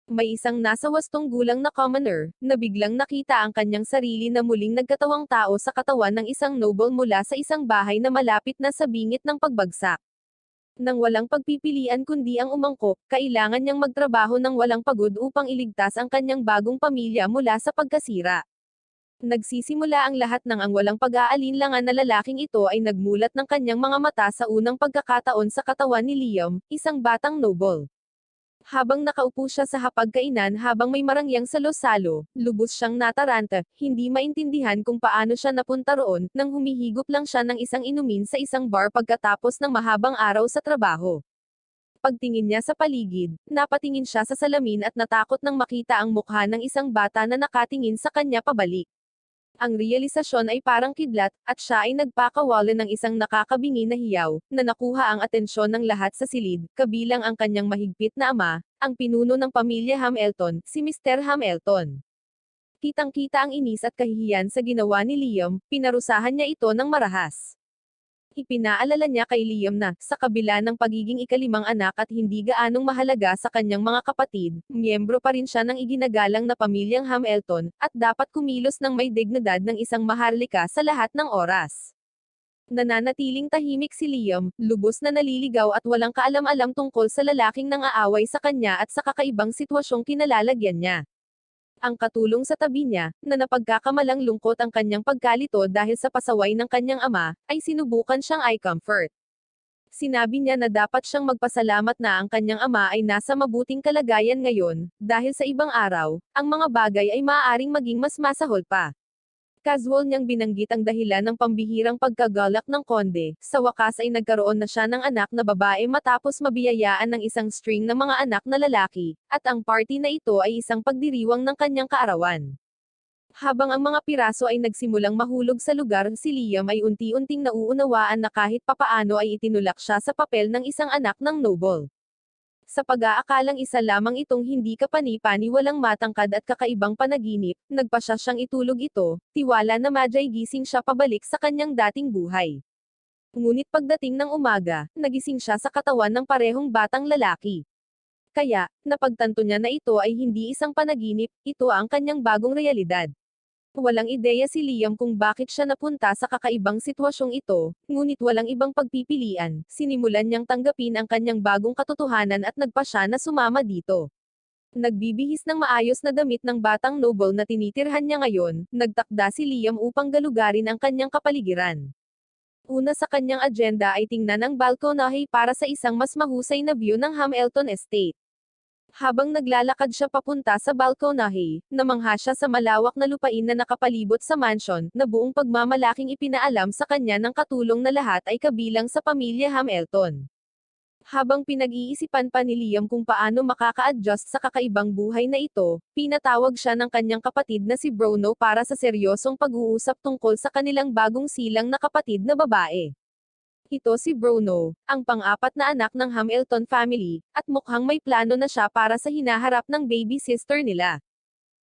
May isang nasa 8 gulang na commoner, na biglang nakita ang kanyang sarili na muling nagkatawang tao sa katawan ng isang noble mula sa isang bahay na malapit na sa bingit ng pagbagsak. Nang walang pagpipilian kundi ang umangkop, kailangan niyang magtrabaho ng walang pagod upang iligtas ang kanyang bagong pamilya mula sa pagkasira. Nagsisimula ang lahat ng ang walang pag-aalinlangan na lalaking ito ay nagmulat ng kanyang mga mata sa unang pagkakataon sa katawan ni Liam, isang batang noble. Habang nakaupo siya sa hapagkainan habang may marangyang salo-salo, lubos siyang nataranta, hindi maintindihan kung paano siya napunta roon, nang humihigop lang siya ng isang inumin sa isang bar pagkatapos ng mahabang araw sa trabaho. Pagtingin niya sa paligid, napatingin siya sa salamin at natakot nang makita ang mukha ng isang bata na nakatingin sa kanya pabalik. Ang realisasyon ay parang kidlat, at siya ay nagpakawalan ng isang nakakabingi na hiyaw, na nakuha ang atensyon ng lahat sa silid, kabilang ang kanyang mahigpit na ama, ang pinuno ng pamilya Hamilton, si Mr. Hamilton. Kitang-kita ang inis at kahihiyan sa ginawa ni Liam, pinarusahan niya ito ng marahas. Ipinaalala niya kay Liam na, sa kabila ng pagiging ikalimang anak at hindi gaanong mahalaga sa kanyang mga kapatid, miyembro pa rin siya ng iginagalang na pamilyang Hamilton, at dapat kumilos ng may dignidad ng isang maharlika sa lahat ng oras. Nananatiling tahimik si Liam, lubos na naliligaw at walang kaalam-alam tungkol sa lalaking nang-aaway sa kanya at sa kakaibang sitwasyong kinalalagyan niya. Ang katulong sa tabi niya, na napagkakamalang lungkot ang kanyang pagkalito dahil sa pasaway ng kanyang ama, ay sinubukan siyang i-comfort. Sinabi niya na dapat siyang magpasalamat na ang kanyang ama ay nasa mabuting kalagayan ngayon, dahil sa ibang araw, ang mga bagay ay maaaring maging mas masahol pa. Casual niyang binanggit ang dahilan ng pambihirang pagkagalak ng konde, sa wakas ay nagkaroon na siya ng anak na babae matapos mabiyayaan ng isang string ng mga anak na lalaki, at ang party na ito ay isang pagdiriwang ng kanyang kaarawan. Habang ang mga piraso ay nagsimulang mahulog sa lugar, si Liam ay unti-unting nauunawaan na kahit papaano ay itinulak siya sa papel ng isang anak ng noble. Sa pag-aakalang isa lamang itong hindi kapani-pani walang matangkad at kakaibang panaginip, nagpasya siyang itulog ito, tiwala na madyay gising siya pabalik sa kanyang dating buhay. Ngunit pagdating ng umaga, nagising siya sa katawan ng parehong batang lalaki. Kaya, napagtanto niya na ito ay hindi isang panaginip, ito ang kanyang bagong realidad. Walang ideya si Liam kung bakit siya napunta sa kakaibang sitwasyong ito, ngunit walang ibang pagpipilian, sinimulan niyang tanggapin ang kanyang bagong katotohanan at nagpasya na sumama dito. Nagbibihis ng maayos na damit ng batang noble na tinitirhan niya ngayon, nagtakda si Liam upang galugarin ang kanyang kapaligiran. Una sa kanyang agenda ay tingnan ang balkonahe para sa isang mas mahusay na view ng Hamilton Estate. Habang naglalakad siya papunta sa balkonahe, namangha siya sa malawak na lupain na nakapalibot sa mansion, na buong pagmamalaking ipinaalam sa kanya ng katulong na lahat ay kabilang sa pamilya Hamilton. Habang pinag-iisipan pa ni Liam kung paano makaka-adjust sa kakaibang buhay na ito, pinatawag siya ng kanyang kapatid na si Bruno para sa seryosong pag-uusap tungkol sa kanilang bagong silang na kapatid na babae. Ito si Bruno, ang pang-apat na anak ng Hamilton family, at mukhang may plano na siya para sa hinaharap ng baby sister nila.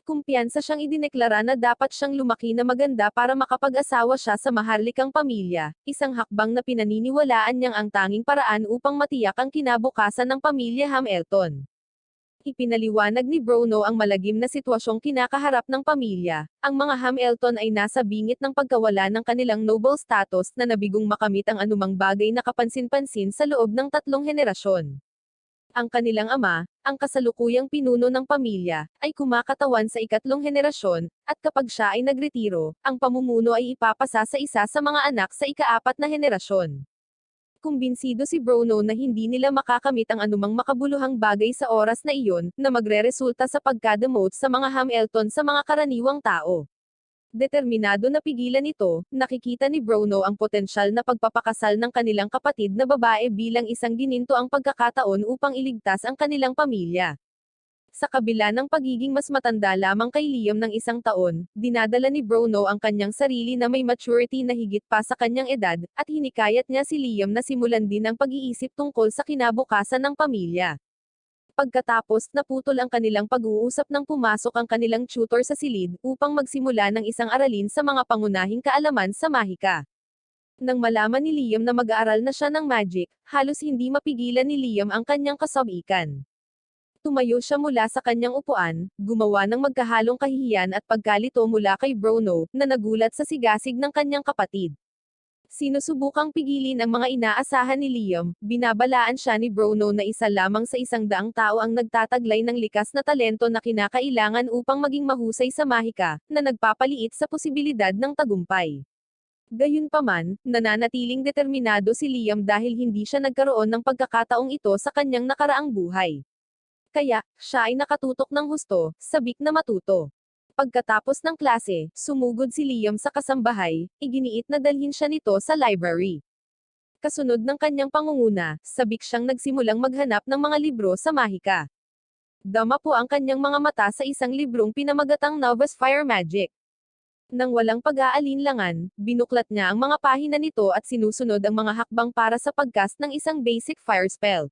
Kumpiyansa siyang idineklara na dapat siyang lumaki na maganda para makapag-asawa siya sa maharlikang pamilya, isang hakbang na pinaniniwalaan niyang ang tanging paraan upang matiyak ang kinabukasan ng pamilya Hamilton. Ipinaliwanag ni Bruno ang malagim na sitwasyong kinakaharap ng pamilya. Ang mga Hamilton ay nasa bingit ng pagkawala ng kanilang noble status na nabigong makamit ang anumang bagay na kapansin-pansin sa loob ng 3 henerasyon. Ang kanilang ama, ang kasalukuyang pinuno ng pamilya, ay kumakatawan sa 3 henerasyon, at kapag siya ay nagretiro, ang pamumuno ay ipapasa sa isa sa mga anak sa ika-4 na henerasyon. Kumbinsido si Bruno na hindi nila makakamit ang anumang makabuluhang bagay sa oras na iyon, na magreresulta sa pagka-demote sa mga Hamilton sa mga karaniwang tao. Determinado na pigilan ito, nakikita ni Bruno ang potensyal na pagpapakasal ng kanilang kapatid na babae bilang isang ginintoang pagkakataon upang iligtas ang kanilang pamilya. Sa kabila ng pagiging mas matanda lamang kay Liam ng 1 taon, dinadala ni Bruno ang kanyang sarili na may maturity na higit pa sa kanyang edad, at hinikayat niya si Liam na simulan din ang pag-iisip tungkol sa kinabukasan ng pamilya. Pagkatapos naputol ang kanilang pag-uusap nang pumasok ang kanilang tutor sa silid, upang magsimula ng isang aralin sa mga pangunahing kaalaman sa mahika. Nang malaman ni Liam na mag-aaral na siya ng magic, halos hindi mapigilan ni Liam ang kanyang kasabikan. Tumayo siya mula sa kanyang upuan, gumawa ng magkahalong kahihiyan at pagkalito mula kay Bruno, na nagulat sa sigasig ng kanyang kapatid. Sinusubukang pigilin ang mga inaasahan ni Liam, binabalaan siya ni Bruno na isa lamang sa 100 tao ang nagtataglay ng likas na talento na kinakailangan upang maging mahusay sa mahika, na nagpapaliit sa posibilidad ng tagumpay. Gayunpaman, nananatiling determinado si Liam dahil hindi siya nagkaroon ng pagkakataong ito sa kanyang nakaraang buhay. Kaya, siya ay nakatutok ng husto, sabik na matuto. Pagkatapos ng klase, sumugod si Liam sa kasambahay, iginiit na dalhin siya nito sa library. Kasunod ng kanyang pangunguna, sabik siyang nagsimulang maghanap ng mga libro sa mahika. Dama po ang kanyang mga mata sa isang librong pinamagatang Novice Fire Magic. Nang walang pag-aalinlangan, binuklat niya ang mga pahina nito at sinusunod ang mga hakbang para sa pagcast ng isang basic fire spell.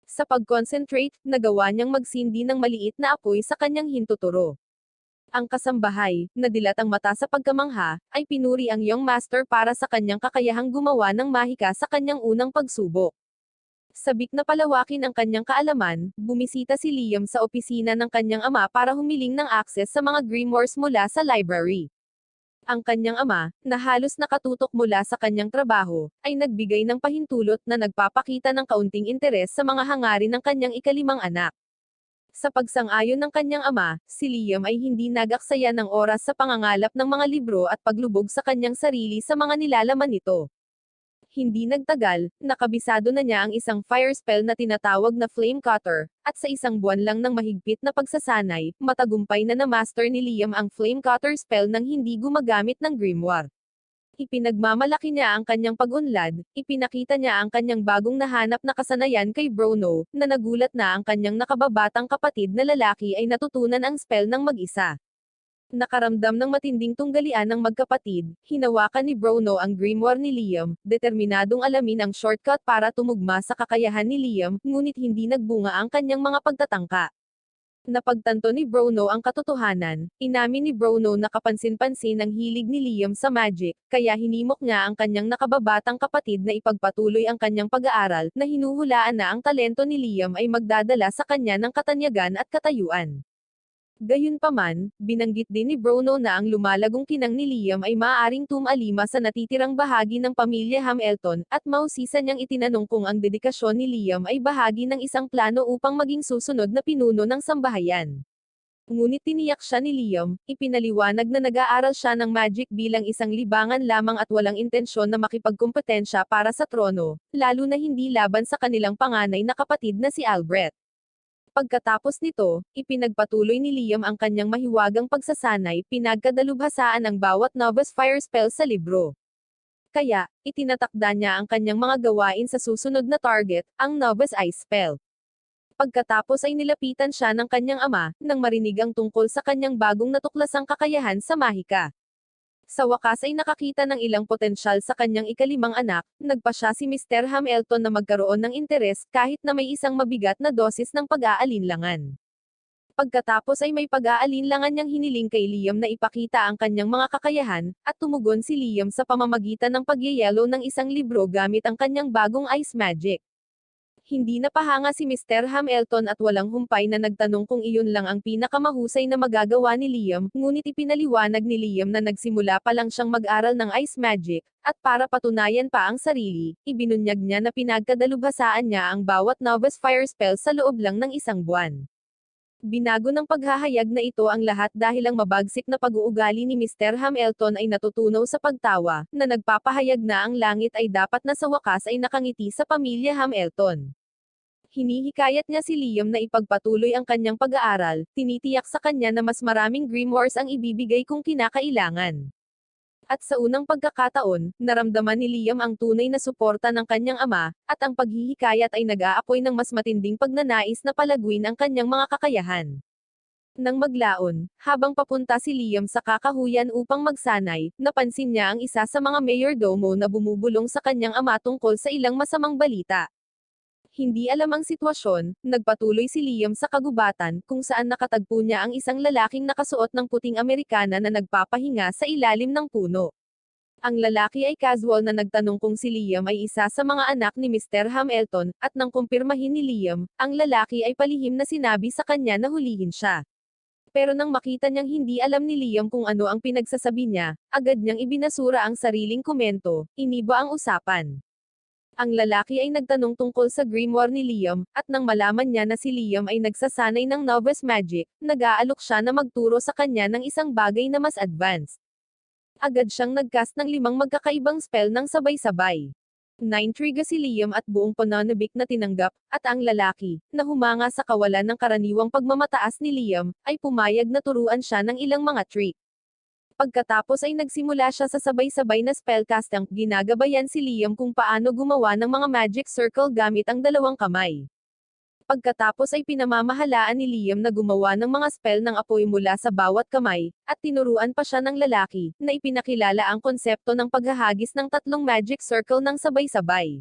Sa pag-concentrate, nagawa niyang magsindi ng maliit na apoy sa kanyang hintuturo. Ang kasambahay, na dilat ang mata sa pagkamangha, ay pinuri ang young master para sa kanyang kakayahang gumawa ng mahika sa kanyang unang pagsubok. Sabik na palawakin ang kanyang kaalaman, bumisita si Liam sa opisina ng kanyang ama para humiling ng access sa mga grimoires mula sa library. Ang kanyang ama, na halos nakatutok mula sa kanyang trabaho, ay nagbigay ng pahintulot na nagpapakita ng kaunting interes sa mga hangarin ng kanyang ikalimang anak. Sa pagsang-ayon ng kanyang ama, si Liam ay hindi nag-aksaya ng oras sa pangangalap ng mga libro at paglubog sa kanyang sarili sa mga nilalaman nito. Hindi nagtagal, nakabisado na niya ang isang fire spell na tinatawag na Flame Cutter, at sa isang buwan lang ng mahigpit na pagsasanay, matagumpay na na-master ni Liam ang Flame Cutter spell nang hindi gumagamit ng grimoire. Ipinagmamalaki niya ang kanyang pag-unlad, ipinakita niya ang kanyang bagong nahanap na kasanayan kay Bruno, na nagulat na ang kanyang nakababatang kapatid na lalaki ay natutunan ang spell ng mag-isa. Nakaramdam ng matinding tunggalian ng magkapatid, hinawakan ni Bruno ang grimoire ni Liam, determinadong alamin ang shortcut para tumugma sa kakayahan ni Liam, ngunit hindi nagbunga ang kanyang mga pagtatangka. Napagtanto ni Bruno ang katotohanan, inamin ni Bruno na kapansin-pansin ang hilig ni Liam sa magic, kaya hinimok niya ang kanyang nakababatang kapatid na ipagpatuloy ang kanyang pag-aaral, na hinuhulaan na ang talento ni Liam ay magdadala sa kanya ng katanyagan at katayuan. Gayunpaman, binanggit din ni Bruno na ang lumalagong kinang ni Liam ay maaaring tumalima sa natitirang bahagi ng pamilya Hamilton, at mausisa niyang itinanong kung ang dedikasyon ni Liam ay bahagi ng isang plano upang maging susunod na pinuno ng sambahayan. Ngunit tiniyak siya ni Liam, ipinaliwanag na nag-aaral siya ng magic bilang isang libangan lamang at walang intensyon na makipagkumpetensya para sa trono, lalo na hindi laban sa kanilang panganay na kapatid na si Albert. Pagkatapos nito, ipinagpatuloy ni Liam ang kanyang mahiwagang pagsasanay, pinagkadalubhasaan ang bawat novice fire spell sa libro. Kaya, itinatakda niya ang kanyang mga gawain sa susunod na target, ang novice ice spell. Pagkatapos ay nilapitan siya ng kanyang ama, nang marinig ang tungkol sa kanyang bagong natuklasang kakayahan sa mahika. Sa wakas ay nakakita ng ilang potensyal sa kanyang ikalimang anak, nagpa siya si Mr. Hamilton na magkaroon ng interes kahit na may isang mabigat na dosis ng pag-aalinlangan. Pagkatapos ay may pag-aalinlangan niyang hiniling kay Liam na ipakita ang kanyang mga kakayahan, at tumugon si Liam sa pamamagitan ng pagyayelo ng isang libro gamit ang kanyang bagong ice magic. Hindi napahanga si Mr. Hamilton at walang humpay na nagtanong kung iyon lang ang pinakamahusay na magagawa ni Liam, ngunit ipinaliwanag ni Liam na nagsimula pa lang siyang mag-aral ng ice magic, at para patunayan pa ang sarili, ibinunyag niya na pinagkadalubhasaan niya ang bawat novice fire spell sa loob lang ng isang buwan. Binago ng paghahayag na ito ang lahat dahil ang mabagsik na pag-uugali ni Mr. Hamilton ay natutunaw sa pagtawa, na nagpapahayag na ang langit ay dapat na sa wakas ay nakangiti sa pamilya Hamilton. Hinihikayat niya si Liam na ipagpatuloy ang kanyang pag-aaral, tinitiyak sa kanya na mas maraming grimoires ang ibibigay kung kinakailangan. At sa unang pagkakataon, naramdaman ni Liam ang tunay na suporta ng kanyang ama, at ang paghihikayat ay nag-aapoy ng mas matinding pagnanais na palaguin ang kanyang mga kakayahan. Nang maglaon, habang papunta si Liam sa kakahuyan upang magsanay, napansin niya ang isa sa mga mayordomo na bumubulong sa kanyang ama tungkol sa ilang masamang balita. Hindi alam ang sitwasyon, nagpatuloy si Liam sa kagubatan, kung saan nakatagpo niya ang isang lalaking nakasuot ng puting Amerikana na nagpapahinga sa ilalim ng puno. Ang lalaki ay casual na nagtanong kung si Liam ay isa sa mga anak ni Mr. Hamilton, at nang kumpirmahin ni Liam, ang lalaki ay palihim na sinabi sa kanya na hulihin siya. Pero nang makita niyang hindi alam ni Liam kung ano ang pinagsasabi niya, agad niyang ibinasura ang sariling komento, iniba ang usapan. Ang lalaki ay nagtanong tungkol sa grimoire ni Liam, at nang malaman niya na si Liam ay nagsasanay ng novice magic, nag-aalok siya na magturo sa kanya ng isang bagay na mas advanced. Agad siyang nagcast ng 5 magkakaibang spell ng sabay-sabay. Naintriga si Liam at buong pananabik na tinanggap, at ang lalaki, na humanga sa kawalan ng karaniwang pagmamataas ni Liam, ay pumayag na turuan siya ng ilang mga trick. Pagkatapos ay nagsimula siya sa sabay-sabay na spellcasting, ginagabayan si Liam kung paano gumawa ng mga magic circle gamit ang 2 kamay. Pagkatapos ay pinamamahalaan ni Liam na gumawa ng mga spell ng apoy mula sa bawat kamay, at tinuruan pa siya ng lalaki, na ipinakilala ang konsepto ng paghahagis ng 3 magic circle ng sabay-sabay.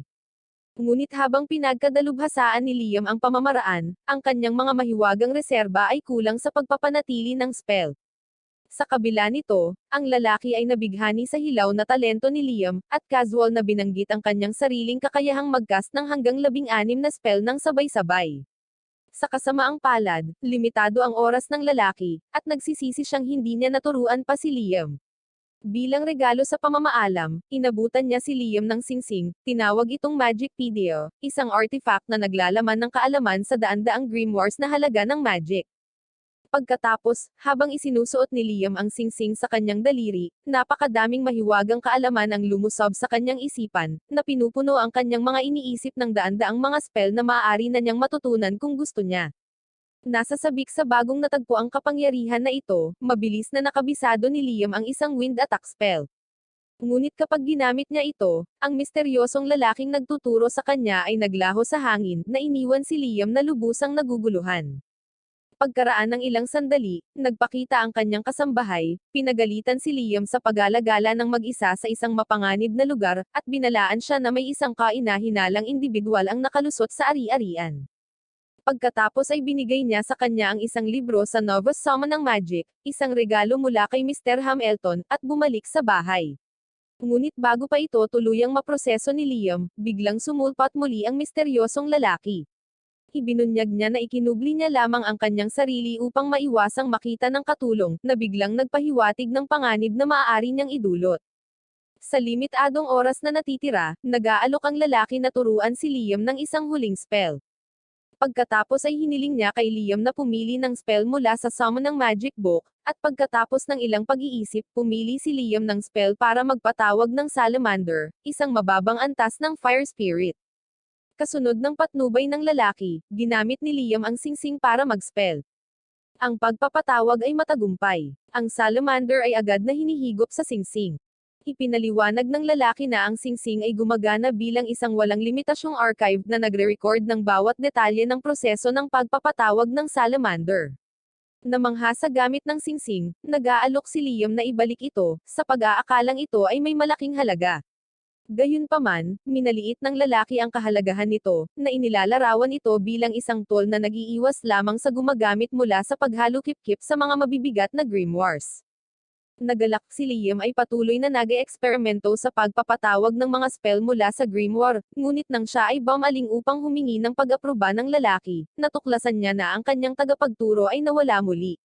Ngunit habang pinagkadalubhasaan ni Liam ang pamamaraan, ang kanyang mga mahiwagang reserba ay kulang sa pagpapanatili ng spell. Sa kabila nito, ang lalaki ay nabighani sa hilaw na talento ni Liam, at casual na binanggit ang kanyang sariling kakayahang mag-cast ng hanggang 16 na spell ng sabay-sabay. Sa kasamaang palad, limitado ang oras ng lalaki, at nagsisisi siyang hindi niya naturuan pa si Liam. Bilang regalo sa pamamaalam, inabutan niya si Liam ng singsing, tinawag itong Magicpedia, isang artifact na naglalaman ng kaalaman sa daan-daang grimoires na halaga ng magic. Pagkatapos, habang isinusuot ni Liam ang singsing sa kanyang daliri, napakadaming mahiwagang kaalaman ang lumusob sa kanyang isipan, na pinupuno ang kanyang mga iniisip ng daan-daang mga spell na maaari na niyang matutunan kung gusto niya. Nasa sabik sa bagong natagpo ang kapangyarihan na ito, mabilis na nakabisado ni Liam ang isang wind attack spell. Ngunit kapag ginamit niya ito, ang misteryosong lalaking nagtuturo sa kanya ay naglaho sa hangin, na iniwan si Liam na lubusang naguguluhan. Pagkaraan ng ilang sandali, nagpakita ang kanyang kasambahay, pinagalitan si Liam sa pag-alagala ng mag-isa sa isang mapanganib na lugar, at binalaan siya na may isang kaina-hinalang individual ang nakalusot sa ari-arian. Pagkatapos ay binigay niya sa kanya ang isang libro sa Novice Summon ng Magic, isang regalo mula kay Mr. Hamilton, at bumalik sa bahay. Ngunit bago pa ito tuluyang maproseso ni Liam, biglang sumulpat muli ang misteryosong lalaki. Ibinunyag niya na ikinubli niya lamang ang kanyang sarili upang maiwasang makita ng katulong, na biglang nagpahiwatig ng panganib na maaari niyang idulot. Sa limitadong oras na natitira, nag-aalok ang lalaki na turuan si Liam ng isang huling spell. Pagkatapos ay hiniling niya kay Liam na pumili ng spell mula sa summon ng magic book, at pagkatapos ng ilang pag-iisip, pumili si Liam ng spell para magpatawag ng salamander, isang mababang antas ng fire spirit. Kasunod ng patnubay ng lalaki, ginamit ni Liam ang singsing para mag-spell. Ang pagpapatawag ay matagumpay. Ang salamander ay agad na hinihigop sa singsing. Ipinaliwanag ng lalaki na ang singsing ay gumagana bilang isang walang limitasyong archive na nagre-record ng bawat detalye ng proseso ng pagpapatawag ng salamander. Namangha sa gamit ng singsing, nag-aalok si Liam na ibalik ito, sa pag-aakalang ito ay may malaking halaga. Gayunpaman, minaliit ng lalaki ang kahalagahan nito, na inilalarawan ito bilang isang tool na nag-iiwas lamang sa gumagamit mula sa paghalukip-kip sa mga mabibigat na grimoires. Nagalak si Liam ay patuloy na nag-eeksperimento sa pagpapatawag ng mga spell mula sa grimoire, ngunit nang siya ay bumaling upang humingi ng pag-aproba ng lalaki, natuklasan niya na ang kanyang tagapagturo ay nawala muli.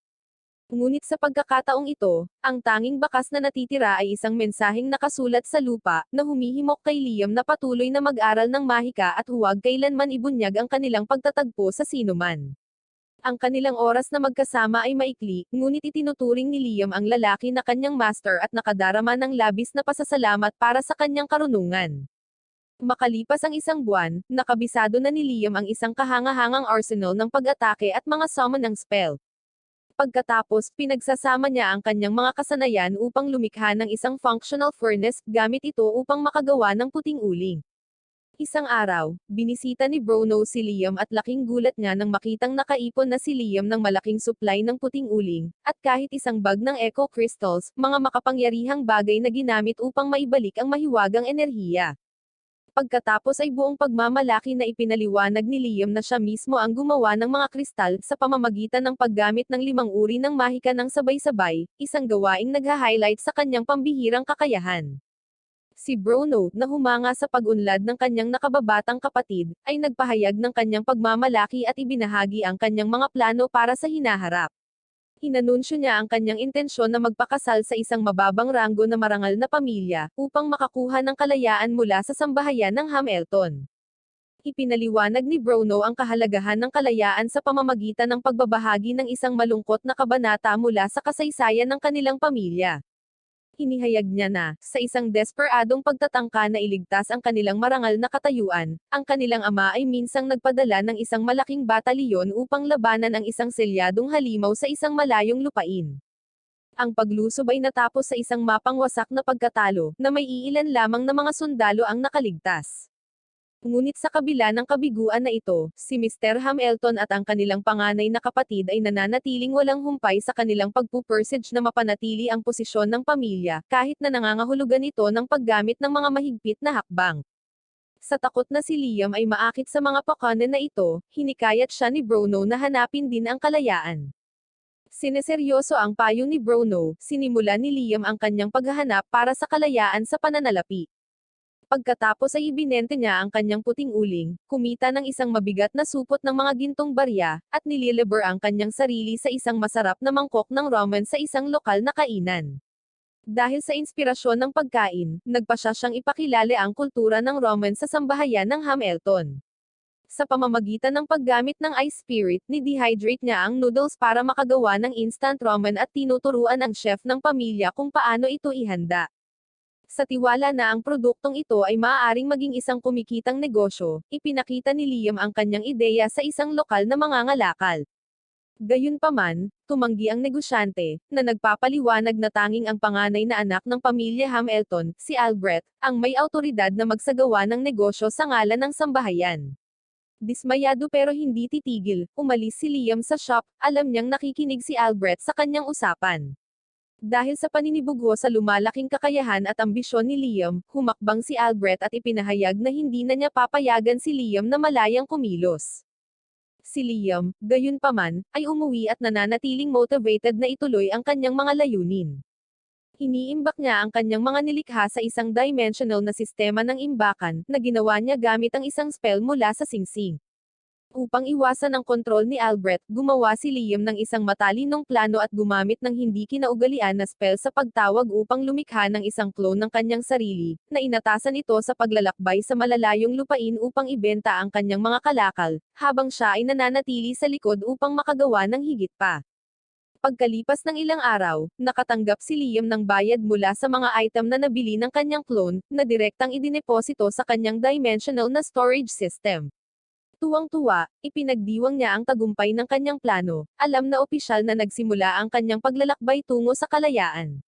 Ngunit sa pagkakataong ito, ang tanging bakas na natitira ay isang mensaheng nakasulat sa lupa, na humihimok kay Liam na patuloy na mag-aral ng mahika at huwag kailanman ibunyag ang kanilang pagtatagpo sa sinuman. Ang kanilang oras na magkasama ay maikli, ngunit itinuturing ni Liam ang lalaki na kanyang master at nakadarama ng labis na pasasalamat para sa kanyang karunungan. Makalipas ang isang buwan, nakabisado na ni Liam ang isang kahanga-hangang arsenal ng pag-atake at mga summon ng spell. Pagkatapos, pinagsasama niya ang kanyang mga kasanayan upang lumikha ng isang functional furnace, gamit ito upang makagawa ng puting uling. Isang araw, binisita ni Bruno si Liam at laking gulat niya nang makitang nakaipon na si Liam ng malaking supply ng puting uling, at kahit isang bag ng echo crystals, mga makapangyarihang bagay na ginamit upang maibalik ang mahiwagang enerhiya. Pagkatapos ay buong pagmamalaki na ipinaliwanag ni Liam na siya mismo ang gumawa ng mga kristal, sa pamamagitan ng paggamit ng 5 uri ng mahika ng sabay-sabay, isang gawaing nagha-highlight sa kanyang pambihirang kakayahan. Si Bruno, na humanga sa pag-unlad ng kanyang nakababatang kapatid, ay nagpahayag ng kanyang pagmamalaki at ibinahagi ang kanyang mga plano para sa hinaharap. Inanunsyo niya ang kanyang intensyon na magpakasal sa isang mababang ranggo na marangal na pamilya, upang makakuha ng kalayaan mula sa sambahayan ng Hamilton. Ipinaliwanag ni Bruno ang kahalagahan ng kalayaan sa pamamagitan ng pagbabahagi ng isang malungkot na kabanata mula sa kasaysayan ng kanilang pamilya. Inihayag niya na, sa isang desperadong pagtatangka na iligtas ang kanilang marangal na katayuan, ang kanilang ama ay minsang nagpadala ng isang malaking batalyon upang labanan ang isang selyadong halimaw sa isang malayong lupain. Ang paglusob ay natapos sa isang mapangwasak na pagkatalo, na may iilan lamang na mga sundalo ang nakaligtas. Ngunit sa kabila ng kabiguan na ito, si Mr. Hamilton at ang kanilang panganay na kapatid ay nananatiling walang humpay sa kanilang pagpupursige na mapanatili ang posisyon ng pamilya, kahit na nangangahulugan ito ng paggamit ng mga mahigpit na hakbang. Sa takot na si Liam ay maakit sa mga pakanan na ito, hinikayat siya ni Bruno na hanapin din ang kalayaan. Sineseryoso ang payo ni Bruno, sinimula ni Liam ang kanyang paghahanap para sa kalayaan sa pananalapi. Pagkatapos ay ibinente niya ang kanyang puting uling, kumita ng isang mabigat na supot ng mga gintong barya, at nililiber ang kanyang sarili sa isang masarap na mangkok ng ramen sa isang lokal na kainan. Dahil sa inspirasyon ng pagkain, nagpasya siyang ipakilala ang kultura ng ramen sa sambahayan ng Hamilton. Sa pamamagitan ng paggamit ng ice spirit, ni-dehydrate niya ang noodles para makagawa ng instant ramen at tinuturuan ang chef ng pamilya kung paano ito ihanda. Sa tiwala na ang produktong ito ay maaaring maging isang kumikitang negosyo, ipinakita ni Liam ang kanyang ideya sa isang lokal na mangangalakal. Gayunpaman, tumanggi ang negosyante, na nagpapaliwanag na tanging ang panganay na anak ng pamilya Hamilton, si Albert, ang may awtoridad na magsagawa ng negosyo sa ngalan ng sambahayan. Dismayado pero hindi titigil, umalis si Liam sa shop, alam niyang nakikinig si Albert sa kanyang usapan. Dahil sa paninibugho sa lumalaking kakayahan at ambisyon ni Liam, humakbang si Albert at ipinahayag na hindi na niya papayagan si Liam na malayang kumilos. Si Liam, gayunpaman, ay umuwi at nananatiling motivated na ituloy ang kanyang mga layunin. Iniimbak niya ang kanyang mga nilikha sa isang dimensional na sistema ng imbakan, na ginawa niya gamit ang isang spell mula sa singsing. Upang iwasan ang kontrol ni Albert, gumawa si Liam ng isang matalinong plano at gumamit ng hindi kinaugalian na spell sa pagtawag upang lumikha ng isang clone ng kanyang sarili, na inatasan ito sa paglalakbay sa malalayong lupain upang ibenta ang kanyang mga kalakal, habang siya ay nananatili sa likod upang makagawa ng higit pa. Pagkalipas ng ilang araw, nakatanggap si Liam ng bayad mula sa mga item na nabili ng kanyang clone, na direktang idineposito sa kanyang dimensional na storage system. Tuwang-tuwa, ipinagdiwang niya ang tagumpay ng kanyang plano, alam na opisyal na nagsimula ang kanyang paglalakbay tungo sa kalayaan.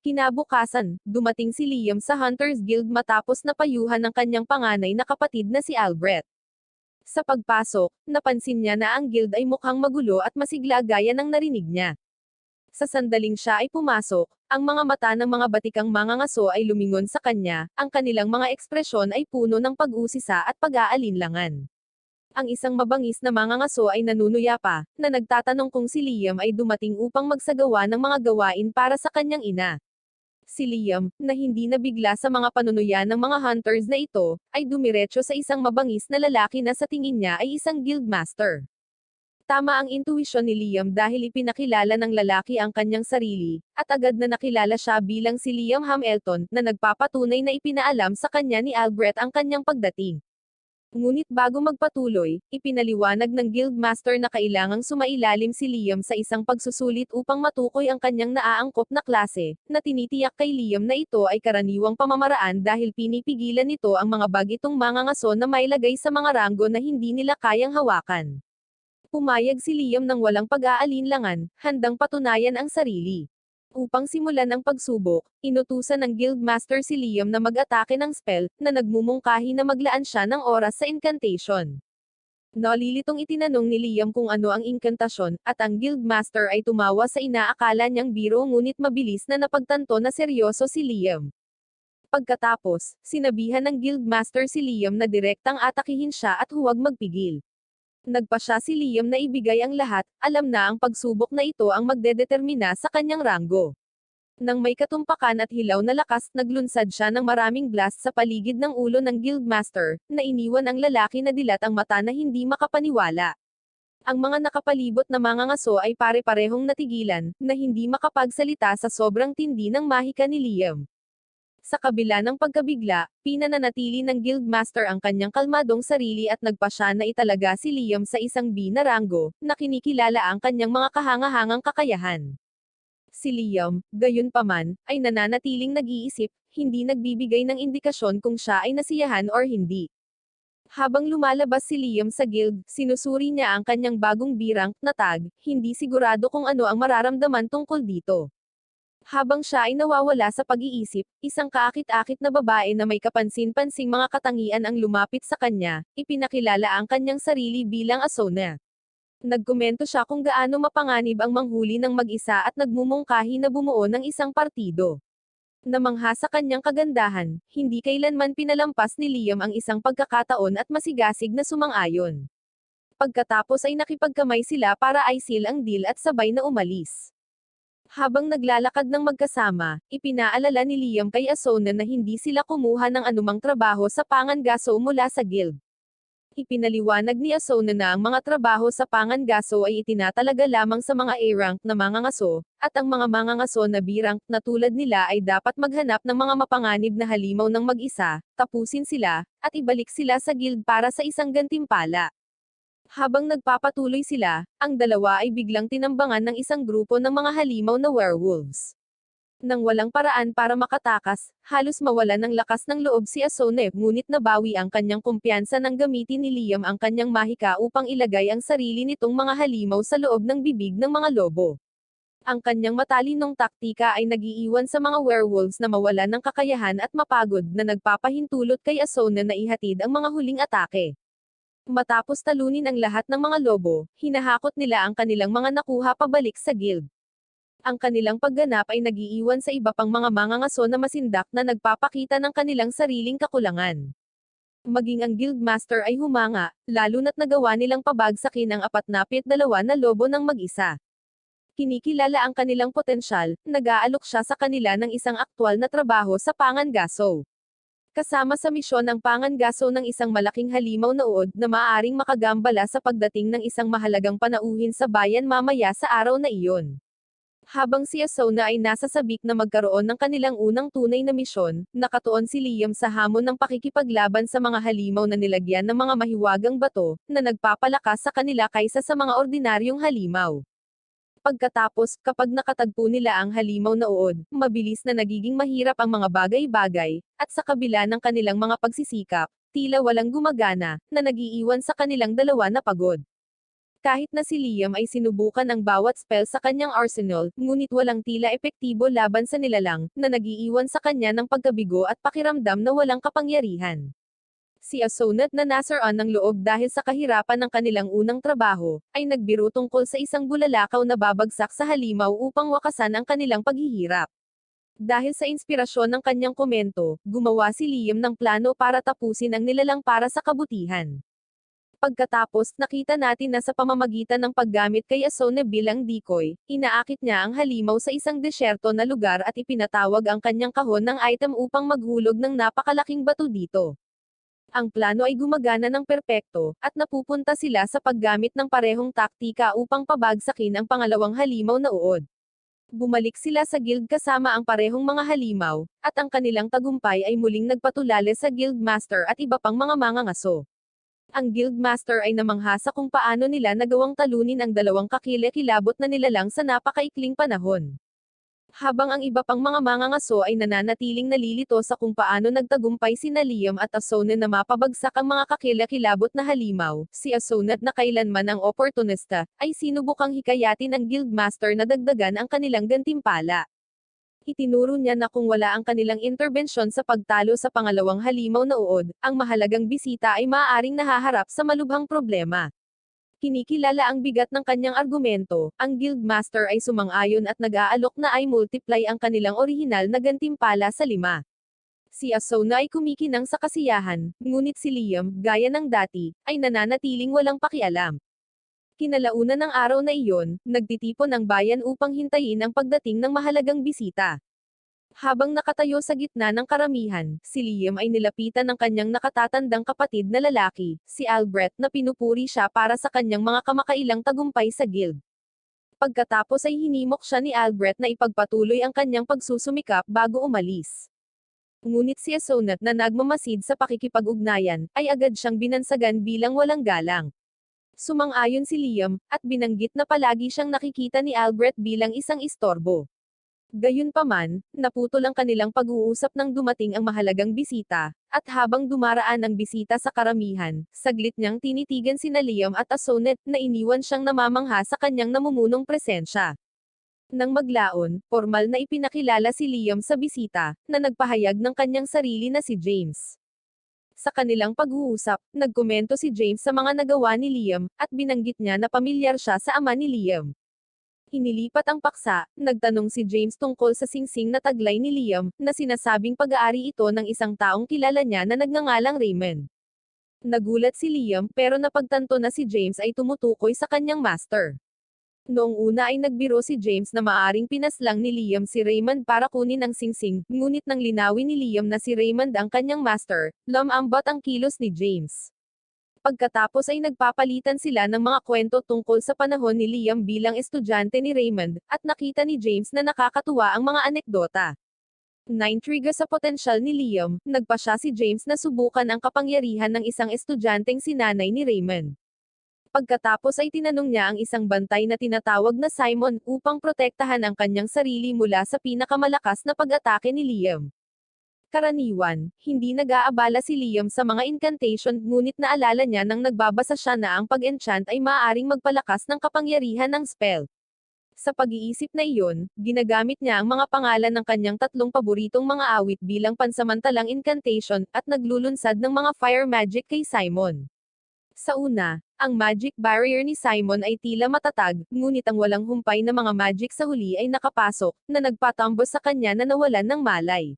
Kinabukasan, dumating si Liam sa Hunters Guild matapos na payuhan ng kanyang panganay na kapatid na si Albert. Sa pagpasok, napansin niya na ang guild ay mukhang magulo at masigla gaya ng narinig niya. Sa sandaling siya ay pumasok, ang mga mata ng mga batikang mangangaso ay lumingon sa kanya, ang kanilang mga ekspresyon ay puno ng pag-usisa at pag-aalinlangan. Ang isang mabangis na mangangaso ay nanunuya pa, na nagtatanong kung si Liam ay dumating upang magsagawa ng mga gawain para sa kanyang ina. Si Liam, na hindi nabigla sa mga panunuya ng mga hunters na ito, ay dumiretso sa isang mabangis na lalaki na sa tingin niya ay isang guildmaster. Tama ang intuisyon ni Liam dahil ipinakilala ng lalaki ang kanyang sarili, at agad na nakilala siya bilang si Liam Hamilton, na nagpapatunay na ipinaalam sa kanya ni Albert ang kanyang pagdating. Ngunit bago magpatuloy, ipinaliwanag ng Guildmaster na kailangang sumailalim si Liam sa isang pagsusulit upang matukoy ang kanyang naaangkop na klase, na tinitiyak kay Liam na ito ay karaniwang pamamaraan dahil pinipigilan nito ang mga bagitong mangangaso na mailagay sa mga ranggo na hindi nila kayang hawakan. Pumayag si Liam ng walang pag-aalinlangan, handang patunayan ang sarili. Upang simulan ang pagsubok, inutusan ng Guildmaster si Liam na mag-atake ng spell, na nagmumungkahi na maglaan siya ng oras sa incantation. Nalilitong itinanong ni Liam kung ano ang inkantasyon, at ang Guildmaster ay tumawa sa inaakala niyang biro ngunit mabilis na napagtanto na seryoso si Liam. Pagkatapos, sinabihan ng Guildmaster si Liam na direktang atakihin siya at huwag magpigil. Nagpasya si Liam na ibigay ang lahat, alam na ang pagsubok na ito ang magdedetermina sa kanyang ranggo. Nang may katumpakan at hilaw na lakas, naglunsad siya ng maraming blast sa paligid ng ulo ng Guildmaster, na iniwan ang lalaki na dilat ang mata na hindi makapaniwala. Ang mga nakapalibot na mga ngaso ay pare-parehong natigilan, na hindi makapagsalita sa sobrang tindi ng mahika ni Liam. Sa kabila ng pagkabigla, pinananatili ng Guildmaster ang kanyang kalmadong sarili at nagpasya na italaga si Liam sa isang B na ranggo, na kinikilala ang kanyang mga kahangahangang kakayahan. Si Liam, gayunpaman, ay nananatiling nag-iisip, hindi nagbibigay ng indikasyon kung siya ay nasiyahan or hindi. Habang lumalabas si Liam sa guild, sinusuri niya ang kanyang bagong B-rank na tag, hindi sigurado kung ano ang mararamdaman tungkol dito. Habang siya ay nawawala sa pag-iisip, isang kaakit-akit na babae na may kapansin-pansing mga katangian ang lumapit sa kanya, ipinakilala ang kanyang sarili bilang Asona. Nagkomento siya kung gaano mapanganib ang manghuli ng mag-isa at nagmumungkahi na bumuo ng isang partido. Namangha sa kanyang kagandahan, hindi kailanman pinalampas ni Liam ang isang pagkakataon at masigasig na sumang-ayon. Pagkatapos ay nakipagkamay sila para i-seal ang deal at sabay na umalis. Habang naglalakad ng magkasama, ipinaalala ni Liam kay Asona na hindi sila kumuha ng anumang trabaho sa Pangangaso mula sa guild. Ipinaliwanag ni Asona na ang mga trabaho sa Pangangaso ay itinatalaga lamang sa mga A-rank na mangangaso, at ang mga mangangaso na B-rank na tulad nila ay dapat maghanap ng mga mapanganib na halimaw ng mag-isa, tapusin sila, at ibalik sila sa guild para sa isang gantimpala. Habang nagpapatuloy sila, ang dalawa ay biglang tinambangan ng isang grupo ng mga halimaw na werewolves. Nang walang paraan para makatakas, halos mawalan ng lakas ng loob si Asone, ngunit nabawi ang kanyang kumpiyansa nang gamitin ni Liam ang kanyang mahika upang ilagay ang sarili nitong mga halimaw sa loob ng bibig ng mga lobo. Ang kanyang matalinong taktika ay nagiiwan sa mga werewolves na mawalan ng kakayahan at mapagod na nagpapahintulot kay Asone na ihatid ang mga huling atake. Matapos talunin ang lahat ng mga lobo, hinahakot nila ang kanilang mga nakuha pabalik sa guild. Ang kanilang pagganap ay nagiiwan sa iba pang mga mangangaso na masindak na nagpapakita ng kanilang sariling kakulangan. Maging ang guildmaster ay humanga, lalo na't nagawa nilang pabagsakin ang 42 na lobo ng mag-isa. Kinikilala ang kanilang potensyal, nag-aalok siya sa kanila ng isang aktwal na trabaho sa Pangangaso. Kasama sa misyon ang Pangangaso ng isang malaking halimaw na uod na maaaring makagambala sa pagdating ng isang mahalagang panauhin sa bayan mamaya sa araw na iyon. Habang si Asona ay nasa sabik na magkaroon ng kanilang unang tunay na misyon, nakatuon si Liam sa hamon ng pakikipaglaban sa mga halimaw na nilagyan ng mga mahiwagang bato, na nagpapalakas sa kanila kaysa sa mga ordinaryong halimaw. Pagkatapos, kapag nakatagpo nila ang halimaw na uod, mabilis na nagiging mahirap ang mga bagay-bagay, at sa kabila ng kanilang mga pagsisikap, tila walang gumagana, na nagiiwan sa kanilang dalawa na pagod. Kahit na si Liam ay sinubukan ang bawat spell sa kanyang arsenal, ngunit walang tila epektibo laban sa nilalang, na nagiiwan sa kanya ng pagkabigo at pakiramdam na walang kapangyarihan. Si Asona na nasaraan ng loob dahil sa kahirapan ng kanilang unang trabaho, ay nagbiro tungkol sa isang bulalakaw na babagsak sa halimaw upang wakasan ang kanilang paghihirap. Dahil sa inspirasyon ng kanyang komento, gumawa si Liam ng plano para tapusin ang nilalang para sa kabutihan. Pagkatapos, nakita natin na sa pamamagitan ng paggamit kay Asona bilang decoy, inaakit niya ang halimaw sa isang desyerto na lugar at ipinatawag ang kanyang kahon ng item upang maghulog ng napakalaking bato dito. Ang plano ay gumagana ng perpekto, at napupunta sila sa paggamit ng parehong taktika upang pabagsakin ang pangalawang halimaw na uod. Bumalik sila sa guild kasama ang parehong mga halimaw, at ang kanilang tagumpay ay muling nagpatulala sa guildmaster at iba pang mga mangangaso. Ang guildmaster ay namangha sa kung paano nila nagawang talunin ang dalawang kakilakilabot na nilalang sa napakaikling panahon. Habang ang iba pang mga mangangaso ay nananatiling nalilito sa kung paano nagtagumpay sina Liam at Asona na mapabagsak ang mga kakilakilabot na halimaw, si Asona na kailanman ang oportunista, ay sinubukang hikayatin ang guildmaster na dagdagan ang kanilang gantimpala. Itinuro niya na kung wala ang kanilang interbensyon sa pagtalo sa pangalawang halimaw na uod, ang mahalagang bisita ay maaaring nahaharap sa malubhang problema. Kinikilala ang bigat ng kanyang argumento, ang guildmaster ay sumang-ayon at nag-aalok na ay multiply ang kanilang orihinal na gantimpala sa 5. Si Asona ay kumikinang sa kasiyahan, ngunit si Liam, gaya ng dati, ay nananatiling walang pakialam. Kinalaunan ng araw na iyon, nagtitipon ang bayan upang hintayin ang pagdating ng mahalagang bisita. Habang nakatayo sa gitna ng karamihan, si Liam ay nilapitan ng kanyang nakatatandang kapatid na lalaki, si Albrecht, na pinupuri siya para sa kanyang mga kamakailang tagumpay sa guild. Pagkatapos ay hinimok siya ni Albrecht na ipagpatuloy ang kanyang pagsusumikap bago umalis. Ngunit si Asonat, na nagmamasid sa pakikipag-ugnayan, ay agad siyang binansagan bilang walang galang. Sumang-ayon si Liam, at binanggit na palagi siyang nakikita ni Albrecht bilang isang istorbo. Gayunpaman, naputol ang kanilang pag-uusap nang dumating ang mahalagang bisita, at habang dumaraan ang bisita sa karamihan, saglit niyang tinitigan sina Liam at Asonet, na iniwan siyang namamangha sa kanyang namumunong presensya. Nang maglaon, formal na ipinakilala si Liam sa bisita, na nagpahayag ng kanyang sarili na si James. Sa kanilang pag-uusap, nagkomento si James sa mga nagawa ni Liam, at binanggit niya na pamilyar siya sa ama ni Liam. Inilipat ang paksa, nagtanong si James tungkol sa singsing na taglay ni Liam, na sinasabing pag-aari ito ng isang taong kilala niya na nagngangalang Raymond. Nagulat si Liam, pero napagtanto na si James ay tumutukoy sa kanyang master. Noong una ay nagbiro si James na maaring pinaslang ni Liam si Raymond para kunin ang singsing, ngunit nang linawin ni Liam na si Raymond ang kanyang master, lumambot ang kilos ni James. Pagkatapos ay nagpapalitan sila ng mga kwento tungkol sa panahon ni Liam bilang estudyante ni Raymond, at nakita ni James na nakakatuwa ang mga anekdota. Naintriga sa potensyal ni Liam, nagpa siya si James na subukan ang kapangyarihan ng isang estudyanteng sinanay ni Raymond. Pagkatapos ay tinanong niya ang isang bantay na tinatawag na Simon, upang protektahan ang kanyang sarili mula sa pinakamalakas na pag-atake ni Liam. Karaniwan, hindi nag-aabala si Liam sa mga incantation, ngunit naalala niya nang nagbabasa siya na ang pag-enchant ay maaaring magpalakas ng kapangyarihan ng spell. Sa pag-iisip na iyon, ginagamit niya ang mga pangalan ng kanyang tatlong paboritong mga awit bilang pansamantalang incantation, at naglulunsad ng mga fire magic kay Simon. Sa una, ang magic barrier ni Simon ay tila matatag, ngunit ang walang humpay na mga magic sa huli ay nakapasok, na nagpatambos sa kanya na nawalan ng malay.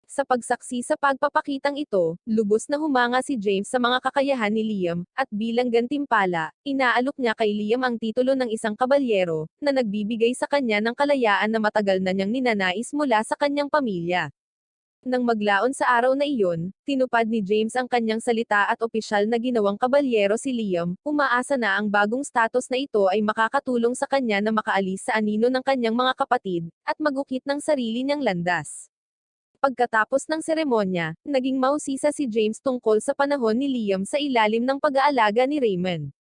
Sa pagsaksi sa pagpapakitang ito, lubos na humanga si James sa mga kakayahan ni Liam, at bilang gantimpala, inaalok niya kay Liam ang titulo ng isang kabalyero, na nagbibigay sa kanya ng kalayaan na matagal na niyang ninanais mula sa kanyang pamilya. Nang maglaon sa araw na iyon, tinupad ni James ang kanyang salita at opisyal na ginawang kabalyero si Liam, umaasa na ang bagong status na ito ay makakatulong sa kanya na makaalis sa anino ng kanyang mga kapatid, at magukit ng sarili niyang landas. Pagkatapos ng seremonya, naging mausisa si James tungkol sa panahon ni Liam sa ilalim ng pag-aalaga ni Raymond.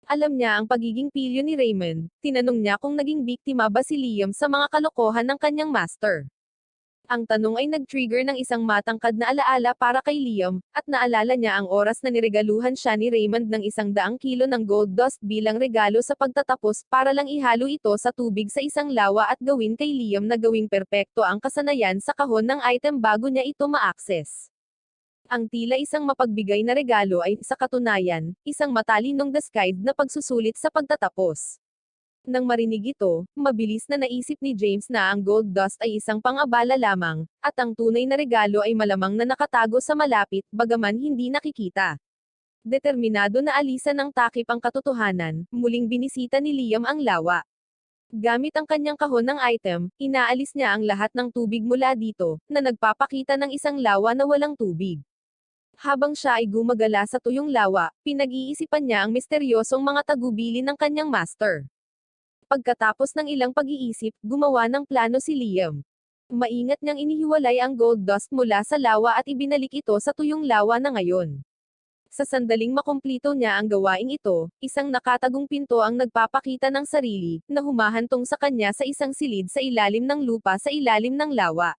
Alam niya ang pagiging pilyo ni Raymond, tinanong niya kung naging biktima ba si Liam sa mga kalokohan ng kanyang master. Ang tanong ay nag-trigger ng isang matangkad na alaala para kay Liam, at naalala niya ang oras na niregaluhan siya ni Raymond ng 100 kilo ng gold dust bilang regalo sa pagtatapos, para lang ihalo ito sa tubig sa isang lawa at gawin kay Liam na gawing perpekto ang kasanayan sa kahon ng item bago niya ito ma-access. Ang tila isang mapagbigay na regalo ay, sa katunayan, isang matalinong disguised na pagsusulit sa pagtatapos. Nang marinig ito, mabilis na naisip ni James na ang gold dust ay isang pang-abala lamang, at ang tunay na regalo ay malamang na nakatago sa malapit, bagaman hindi nakikita. Determinado na alisan ng takip ang katotohanan, muling binisita ni Liam ang lawa. Gamit ang kanyang kahon ng item, inaalis niya ang lahat ng tubig mula dito, na nagpapakita ng isang lawa na walang tubig. Habang siya ay gumagala sa tuyong lawa, pinag-iisipan niya ang misteryosong mga tagubili ng kanyang master. Pagkatapos ng ilang pag-iisip, gumawa ng plano si Liam. Maingat niyang inihiwalay ang gold dust mula sa lawa at ibinalik ito sa tuyong lawa na ngayon. Sa sandaling makumplito niya ang gawaing ito, isang nakatagong pinto ang nagpapakita ng sarili, na humahantong sa kanya sa isang silid sa ilalim ng lupa sa ilalim ng lawa.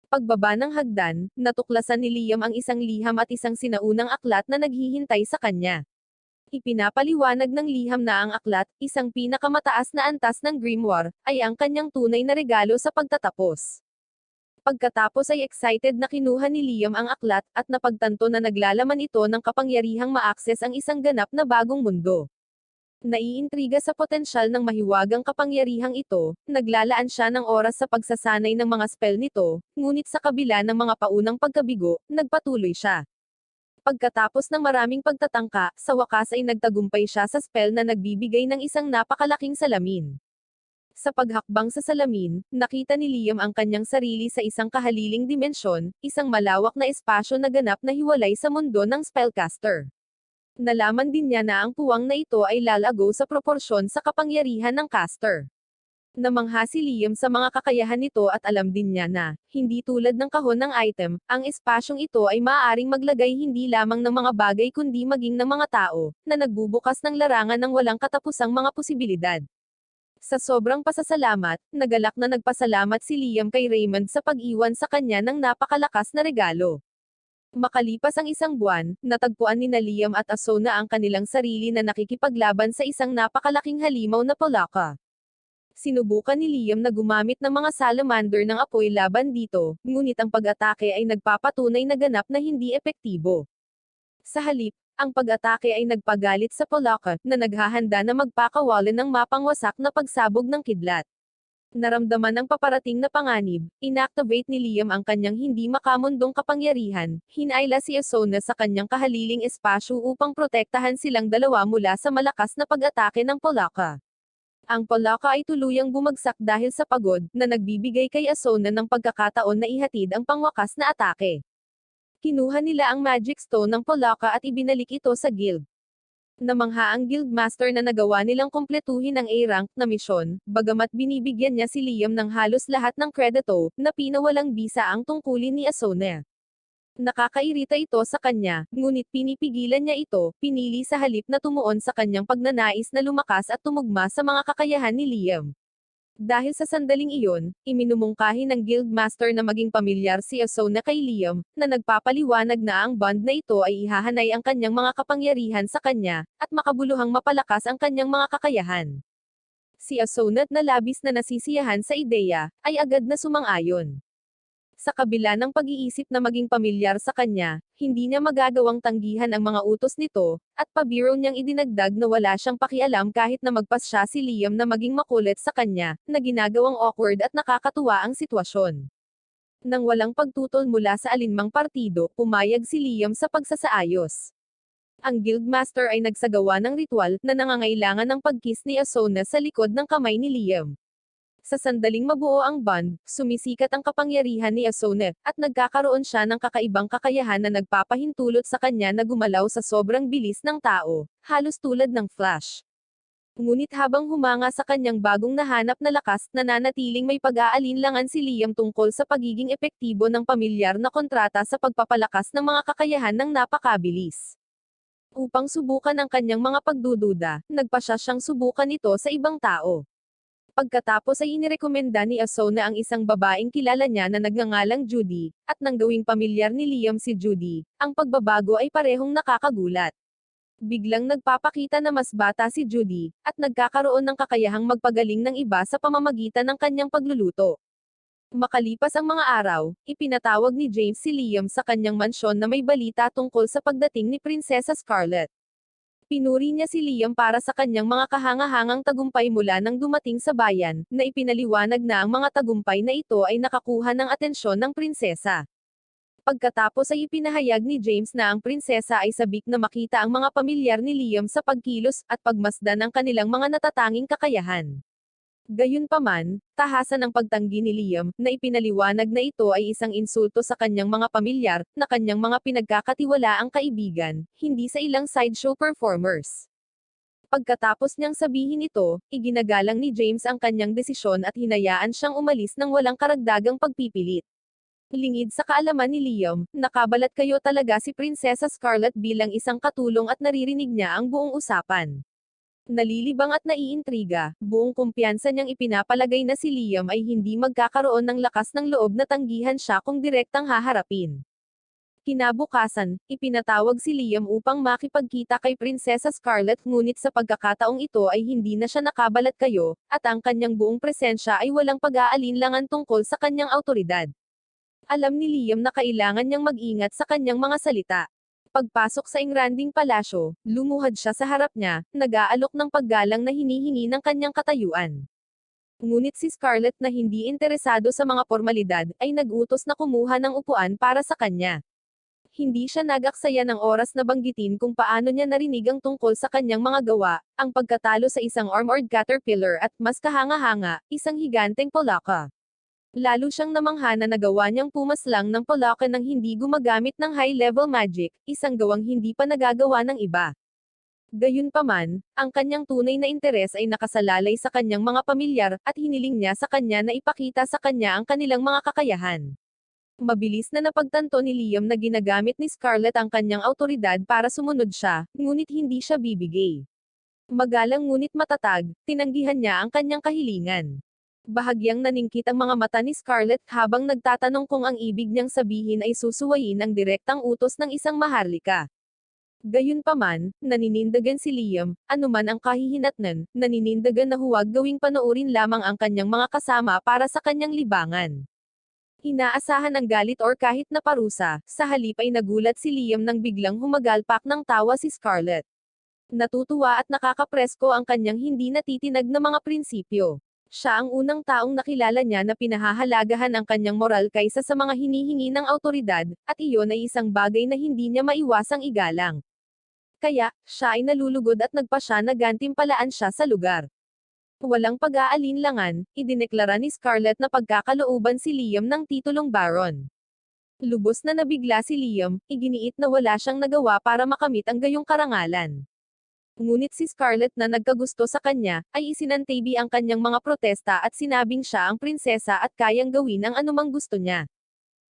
Pagbaba ng hagdan, natuklasan ni Liam ang isang liham at isang sinaunang aklat na naghihintay sa kanya. Ipinapaliwanag ng liham na ang aklat, isang pinakamataas na antas ng grimoire, ay ang kanyang tunay na regalo sa pagtatapos. Pagkatapos ay excited na kinuha ni Liam ang aklat, at napagtanto na naglalaman ito ng kapangyarihang ma-access ang isang ganap na bagong mundo. Naiintriga sa potensyal ng mahiwagang kapangyarihang ito, naglalaan siya ng oras sa pagsasanay ng mga spell nito, ngunit sa kabila ng mga paunang pagkabigo, nagpatuloy siya. Pagkatapos ng maraming pagtatangka, sa wakas ay nagtagumpay siya sa spell na nagbibigay ng isang napakalaking salamin. Sa paghakbang sa salamin, nakita ni Liam ang kanyang sarili sa isang kahaliling dimensyon, isang malawak na espasyo na ganap na hiwalay sa mundo ng spellcaster. Nalaman din niya na ang puwang na ito ay lalago sa proporsyon sa kapangyarihan ng caster. Namangha si Liam sa mga kakayahan nito at alam din niya na, hindi tulad ng kahon ng item, ang espasyong ito ay maaaring maglagay hindi lamang ng mga bagay kundi maging ng mga tao, na nagbubukas ng larangan ng walang katapusang mga posibilidad. Sa sobrang pasasalamat, nagalak na nagpasalamat si Liam kay Raymond sa pag-iwan sa kanya ng napakalakas na regalo. Makalipas ang isang buwan, natagpuan ni Liam at Asona ang kanilang sarili na nakikipaglaban sa isang napakalaking halimaw na palaka. Sinubukan ni Liam na gumamit ng mga salamander ng apoy laban dito, ngunit ang pag-atake ay nagpapatunay na ganap na hindi epektibo. Sa halip, ang pag-atake ay nagpagalit sa palaka, na naghahanda na magpakawalan ng mapangwasak na pagsabog ng kidlat. Naramdaman ng paparating na panganib, inactivate ni Liam ang kanyang hindi makamundong kapangyarihan, hinayla si Asona sa kanyang kahaliling espasyo upang protektahan silang dalawa mula sa malakas na pag-atake ng palaka. Ang palaka ay tuluyang bumagsak dahil sa pagod, na nagbibigay kay Asona ng pagkakataon na ihatid ang pangwakas na atake. Kinuha nila ang magic stone ng palaka at ibinalik ito sa guild. Namangha ang guildmaster na nagawa nilang kumpletuhin ang A-rank na misyon, bagamat binibigyan niya si Liam ng halos lahat ng kredito, na pinawalang bisa ang tungkulin ni Asona. Nakakairita ito sa kanya, ngunit pinipigilan niya ito, pinili sa halip na tumuon sa kanyang pagnanais na lumakas at tumugma sa mga kakayahan ni Liam. Dahil sa sandaling iyon, iminumungkahi ng guildmaster na maging pamilyar si Asona kay Liam, na nagpapaliwanag na ang bond na ito ay ihahanay ang kanyang mga kapangyarihan sa kanya, at makabuluhang mapalakas ang kanyang mga kakayahan. Si Asona na labis na nasisiyahan sa ideya, ay agad na sumang-ayon. Sa kabila ng pag-iisip na maging pamilyar sa kanya, hindi niya magagawang tanggihan ang mga utos nito, at pabiro niyang idinagdag na wala siyang pakialam kahit na magpas siya si Liam na maging makulit sa kanya, na ginagawang awkward at nakakatuwa ang sitwasyon. Nang walang pagtutol mula sa alinmang partido, pumayag si Liam sa pagsasaayos. Ang guildmaster ay nagsagawa ng ritual, na nangangailangan ng pagkiss ni Asona sa likod ng kamay ni Liam. Sa sandaling mabuo ang bond, sumisikat ang kapangyarihan ni Asona, at nagkakaroon siya ng kakaibang kakayahan na nagpapahintulot sa kanya na gumalaw sa sobrang bilis ng tao, halos tulad ng flash. Ngunit habang humanga sa kanyang bagong nahanap na lakas, nananatiling may pag-aalinlangan si Liam tungkol sa pagiging epektibo ng pamilyar na kontrata sa pagpapalakas ng mga kakayahan ng napakabilis. Upang subukan ang kanyang mga pagdududa, nagpasya siyang subukan ito sa ibang tao. Pagkatapos ay inirekomenda ni Asona ang isang babaeng kilala niya na nagngangalang Judy, at nang gawing pamilyar ni Liam si Judy, ang pagbabago ay parehong nakakagulat. Biglang nagpapakita na mas bata si Judy, at nagkakaroon ng kakayahang magpagaling ng iba sa pamamagitan ng kanyang pagluluto. Makalipas ang mga araw, ipinatawag ni James si Liam sa kanyang mansyon na may balita tungkol sa pagdating ni Prinsesa Scarlet. Pinuri niya si Liam para sa kanyang mga kahangahangang tagumpay mula nang dumating sa bayan, na ipinaliwanag na ang mga tagumpay na ito ay nakakuha ng atensyon ng prinsesa. Pagkatapos ay ipinahayag ni James na ang prinsesa ay sabik na makita ang mga pamilyar ni Liam sa pagkilos at pagmasdan ng kanilang mga natatanging kakayahan. Gayunpaman, tahasan ang pagtanggi ni Liam, na ipinaliwanag na ito ay isang insulto sa kanyang mga pamilyar, na kanyang mga pinagkakatiwalaang kaibigan, hindi sa ilang sideshow performers. Pagkatapos niyang sabihin ito, iginagalang ni James ang kanyang desisyon at hinayaan siyang umalis ng walang karagdagang pagpipilit. Lingid sa kaalaman ni Liam, nakabalat kayo talaga si Prinsesa Scarlet bilang isang katulong at naririnig niya ang buong usapan. Nalilibang at naiintriga, buong kumpiyansa niyang ipinapalagay na si Liam ay hindi magkakaroon ng lakas ng loob na tanggihan siya kung direktang haharapin. Kinabukasan, ipinatawag si Liam upang makipagkita kay Prinsesa Scarlet ngunit sa pagkakataong ito ay hindi na siya nakabalat kayo, at ang kanyang buong presensya ay walang pag-aalinlangan tungkol sa kanyang awtoridad. Alam ni Liam na kailangan niyang mag-ingat sa kanyang mga salita. Pagpasok sa engranding palasyo, lumuhad siya sa harap niya, nag-aalok ng paggalang na hinihingi ng kanyang katayuan. Ngunit si Scarlet na hindi interesado sa mga formalidad, ay nag-utos na kumuha ng upuan para sa kanya. Hindi siya nag-aksaya ng oras na banggitin kung paano niya narinig ang tungkol sa kanyang mga gawa, ang pagkatalo sa isang armored caterpillar at, mas kahanga-hanga, isang higanteng polaka. Lalo siyang namangha na nagawa niyang pumaslang ng polaka nang hindi gumagamit ng high-level magic, isang gawang hindi pa nagagawa ng iba. Gayunpaman, ang kanyang tunay na interes ay nakasalalay sa kanyang mga pamilyar, at hiniling niya sa kanya na ipakita sa kanya ang kanilang mga kakayahan. Mabilis na napagtanto ni Liam na ginagamit ni Scarlett ang kanyang awtoridad para sumunod siya, ngunit hindi siya bibigay. Magalang ngunit matatag, tinanggihan niya ang kanyang kahilingan. Bahagyang naningkit ang mga mata ni Scarlett habang nagtatanong kung ang ibig niyang sabihin ay susuwayin ang direktang utos ng isang maharlika. Gayunpaman, naninindigan si Liam, anuman ang kahihinatnan, naninindigan na huwag gawing panoorin lamang ang kanyang mga kasama para sa kanyang libangan. Inaasahan ang galit or kahit na parusa, sa halip ay nagulat si Liam nang biglang humagalpak ng tawa si Scarlett. Natutuwa at nakakapresko ang kanyang hindi natitinag na mga prinsipyo. Siya ang unang taong nakilala niya na pinahahalagahan ang kanyang moral kaysa sa mga hinihingi ng awtoridad, at iyon ay isang bagay na hindi niya maiwasang igalang. Kaya, siya ay nalulugod at nagpasya na gantimpalaan siya sa lugar. Walang pag-aalinlangan, idineklara ni Scarlett na pagkakalooban si Liam ng titulong Baron. Lubos na nabigla si Liam, iginiit na wala siyang nagawa para makamit ang gayong karangalan. Ngunit si Scarlett na nagkagusto sa kanya, ay isinantabi ang kanyang mga protesta at sinabing siya ang prinsesa at kayang gawin ang anumang gusto niya.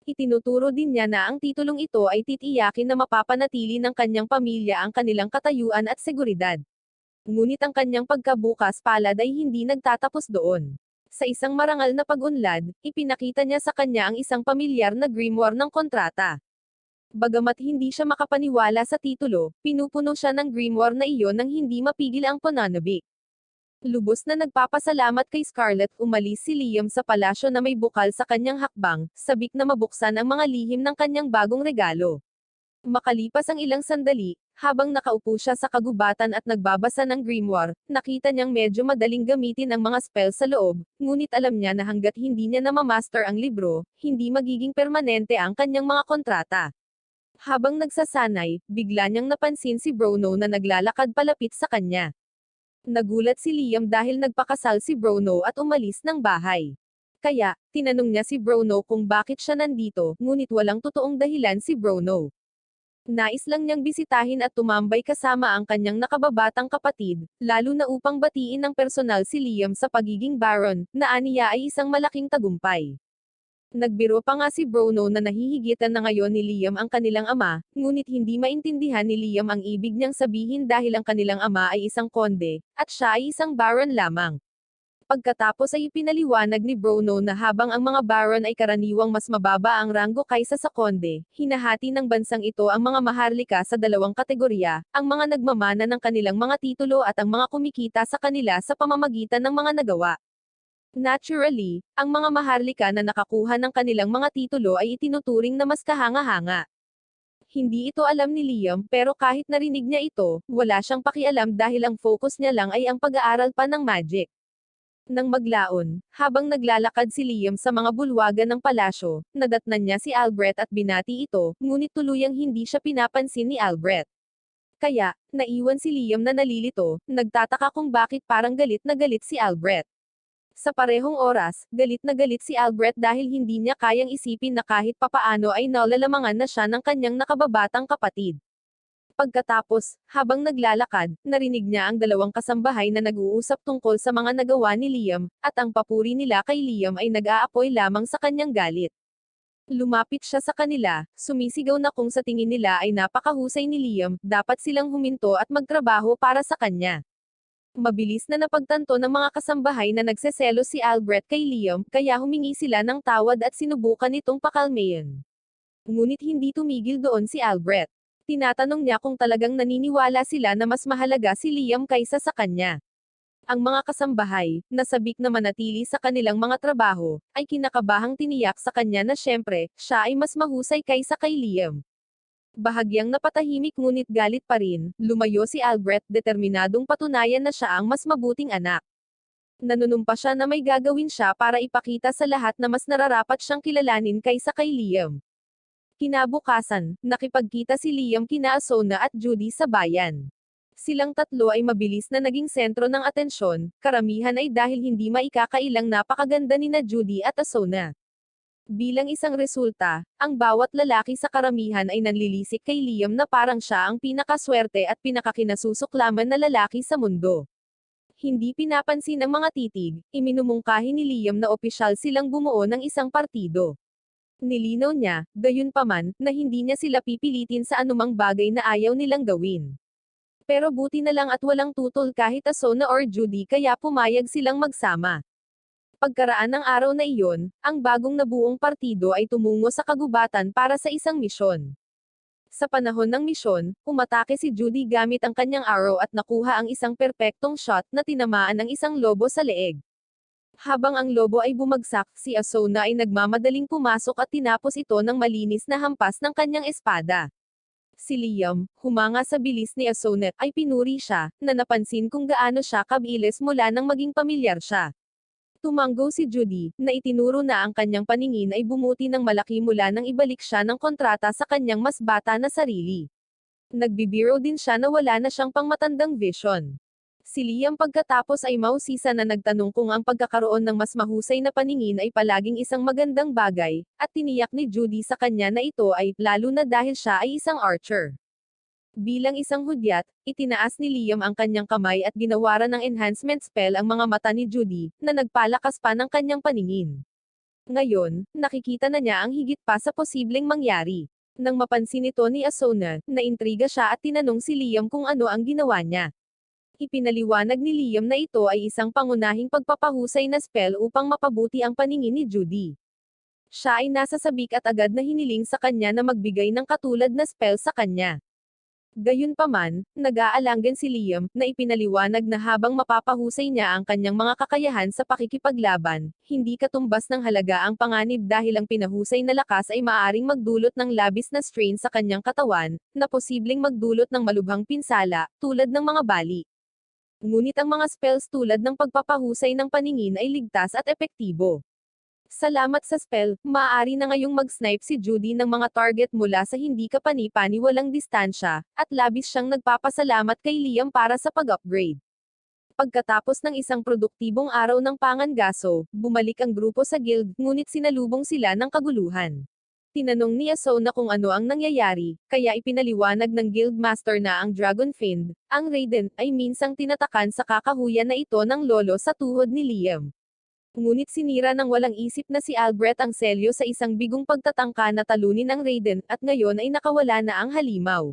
Itinuturo din niya na ang titulong ito ay titiyakin na mapapanatili ng kanyang pamilya ang kanilang katayuan at seguridad. Ngunit ang kanyang pagkabukas palad ay hindi nagtatapos doon. Sa isang marangal na pag-unlad, ipinakita niya sa kanya ang isang pamilyar na grimoire ng kontrata. Bagamat hindi siya makapaniwala sa titulo, pinupuno siya ng grimoire na iyon nang hindi mapigil ang pananabik. Lubos na nagpapasalamat kay Scarlett, umalis si Liam sa palasyo na may bukal sa kanyang hakbang, sabik na mabuksan ang mga lihim ng kanyang bagong regalo. Makalipas ang ilang sandali, habang nakaupo siya sa kagubatan at nagbabasa ng grimoire, nakita niyang medyo madaling gamitin ang mga spell sa loob, ngunit alam niya na hanggat hindi niya namamaster ang libro, hindi magiging permanente ang kanyang mga kontrata. Habang nagsasanay, bigla niyang napansin si Bruno na naglalakad palapit sa kanya. Nagulat si Liam dahil nagpakasal si Bruno at umalis ng bahay. Kaya, tinanong niya si Bruno kung bakit siya nandito, ngunit walang totoong dahilan si Bruno. Nais lang niyang bisitahin at tumambay kasama ang kanyang nakababatang kapatid, lalo na upang batiin ng personal si Liam sa pagiging Baron, na aniya ay isang malaking tagumpay. Nagbiro pa nga si Bruno na nahihigitan na ngayon ni Liam ang kanilang ama, ngunit hindi maintindihan ni Liam ang ibig niyang sabihin dahil ang kanilang ama ay isang konde, at siya ay isang Baron lamang. Pagkatapos ay ipinaliwanag ni Bruno na habang ang mga baron ay karaniwang mas mababa ang ranggo kaysa sa konde, hinahati ng bansang ito ang mga maharlika sa dalawang kategorya, ang mga nagmamana ng kanilang mga titulo at ang mga kumikita sa kanila sa pamamagitan ng mga nagawa. Naturally, ang mga maharlika na nakakuha ng kanilang mga titulo ay itinuturing na mas kahanga-hanga. Hindi ito alam ni Liam pero kahit narinig niya ito, wala siyang pakialam dahil ang focus niya lang ay ang pag-aaral pa ng magic. Nang maglaon, habang naglalakad si Liam sa mga bulwagan ng palasyo, nadatnan niya si Albert at binati ito, ngunit tuluyang hindi siya pinapansin ni Albert. Kaya, naiwan si Liam na nalilito, nagtataka kung bakit parang galit na galit si Albert. Sa parehong oras, galit na galit si Albert dahil hindi niya kayang isipin na kahit papaano ay nalalamangan na siya ng kanyang nakababatang kapatid. Pagkatapos, habang naglalakad, narinig niya ang dalawang kasambahay na nag-uusap tungkol sa mga nagawa ni Liam, at ang papuri nila kay Liam ay nag-aapoy lamang sa kanyang galit. Lumapit siya sa kanila, sumisigaw na kung sa tingin nila ay napakahusay ni Liam, dapat silang huminto at magtrabaho para sa kanya. Mabilis na napagtanto ng mga kasambahay na nagseselos si Albert kay Liam, kaya humingi sila ng tawad at sinubukan itong pakalmayan. Ngunit hindi tumigil doon si Albert. Tinatanong niya kung talagang naniniwala sila na mas mahalaga si Liam kaysa sa kanya. Ang mga kasambahay, na sabik na manatili sa kanilang mga trabaho, ay kinakabahang tiniyak sa kanya na syempre, siya ay mas mahusay kaysa kay Liam. Bahagyang napatahimik ngunit galit pa rin, lumayo si Albert determinadong patunayan na siya ang mas mabuting anak. Nanunumpa siya na may gagawin siya para ipakita sa lahat na mas nararapat siyang kilalanin kaysa kay Liam. Kinabukasan, nakipagkita si Liam kina Asona at Judy sa bayan. Silang tatlo ay mabilis na naging sentro ng atensyon, karamihan ay dahil hindi maikakailang napakaganda nina Judy at Asona. Bilang isang resulta, ang bawat lalaki sa karamihan ay nanlilisik kay Liam na parang siya ang pinakaswerte at pinakakinasusuklaman na lalaki sa mundo. Hindi pinapansin ang mga titig, iminumungkahi ni Liam na opisyal silang bumuo ng isang partido. Nilinaw niya, gayunpaman, na hindi niya sila pipilitin sa anumang bagay na ayaw nilang gawin. Pero buti na lang at walang tutol kahit Asona or Judy kaya pumayag silang magsama. Pagkaraan ng araw na iyon, ang bagong nabuong partido ay tumungo sa kagubatan para sa isang misyon. Sa panahon ng misyon, umatake si Judy gamit ang kanyang arrow at nakuha ang isang perpektong shot na tinamaan ng isang lobo sa leeg. Habang ang lobo ay bumagsak, si Asona ay nagmamadaling pumasok at tinapos ito ng malinis na hampas ng kanyang espada. Si Liam, humanga sa bilis ni Asona, ay pinuri siya, na napansin kung gaano siya kabilis mula nang maging pamilyar siya. Tumanggo si Judy, na itinuro na ang kanyang paningin ay bumuti ng malaki mula nang ibalik siya ng kontrata sa kanyang mas bata na sarili. Nagbibiro din siya na wala na siyang pangmatandang vision. Si Liam pagkatapos ay mausisa na nagtanong kung ang pagkakaroon ng mas mahusay na paningin ay palaging isang magandang bagay, at tiniyak ni Judy sa kanya na ito ay, lalo na dahil siya ay isang archer. Bilang isang hudyat, itinaas ni Liam ang kanyang kamay at ginawaran ng enhancement spell ang mga mata ni Judy, na nagpalakas pa ng kanyang paningin. Ngayon, nakikita na niya ang higit pa sa posibleng mangyari. Nang mapansin ito ni Asona, naintriga siya at tinanong si Liam kung ano ang ginawa niya. Ipinaliwanag ni Liam na ito ay isang pangunahing pagpapahusay na spell upang mapabuti ang paningin ni Judy. Siya ay nasa sabik at agad na hiniling sa kanya na magbigay ng katulad na spell sa kanya. Gayunpaman, nag-aalangan si Liam, na ipinaliwanag na habang mapapahusay niya ang kanyang mga kakayahan sa pakikipaglaban, hindi katumbas ng halaga ang panganib dahil ang pinahusay na lakas ay maaaring magdulot ng labis na strain sa kanyang katawan, na posibleng magdulot ng malubhang pinsala, tulad ng mga bali. Ngunit ang mga spells tulad ng pagpapahusay ng paningin ay ligtas at epektibo. Salamat sa spell, maaari na ngayong mag-snipe si Judy ng mga target mula sa hindi kapani-paniwalang distansya, at labis siyang nagpapasalamat kay Liam para sa pag-upgrade. Pagkatapos ng isang produktibong araw ng pangangaso, bumalik ang grupo sa guild, ngunit sinalubong sila ng kaguluhan. Tinanong ni Asona kung ano ang nangyayari, kaya ipinaliwanag ng guildmaster na ang Dragon Fiend, ang Raiden, ay minsang tinatakan sa kakahuyan na ito ng lolo sa tuhod ni Liam. Ngunit sinira ng walang isip na si Albrecht ang selyo sa isang bigong pagtatangka na talunin ang Raiden, at ngayon ay nakawala na ang halimaw.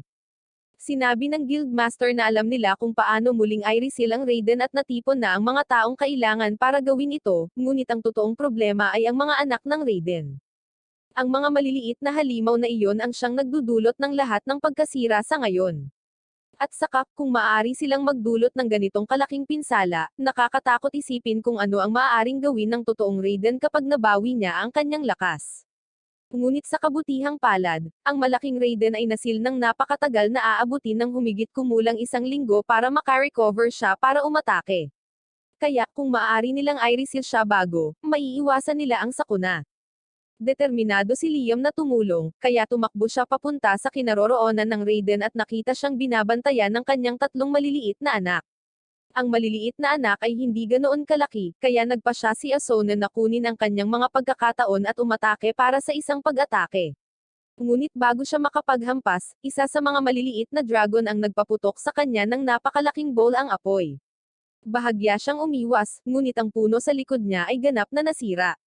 Sinabi ng guildmaster na alam nila kung paano muling i-reseal ang Raiden at natipon na ang mga taong kailangan para gawin ito, ngunit ang totoong problema ay ang mga anak ng Raiden. Ang mga maliliit na halimaw na iyon ang siyang nagdudulot ng lahat ng pagkasira sa ngayon. At saka, kung maaari silang magdulot ng ganitong kalaking pinsala, nakakatakot isipin kung ano ang maaaring gawin ng totoong Raiden kapag nabawi niya ang kanyang lakas. Ngunit sa kabutihang palad, ang malaking Raiden ay nasil ng napakatagal na aabutin ng humigit kumulang 1 linggo para makarecover siya para umatake. Kaya, kung maaari nilang i-reseal siya bago, maiiwasan nila ang sakuna. Determinado si Liam na tumulong, kaya tumakbo siya papunta sa kinaroroonan ng Raiden at nakita siyang binabantayan ng kanyang 3 maliliit na anak. Ang maliliit na anak ay hindi ganoon kalaki, kaya nagpa siya si Asona na kunin ang kanyang mga pagkakataon at umatake para sa isang pag-atake. Ngunit bago siya makapaghampas, isa sa mga maliliit na dragon ang nagpaputok sa kanya ng napakalaking bowl ang apoy. Bahagya siyang umiwas, ngunit ang puno sa likod niya ay ganap na nasira.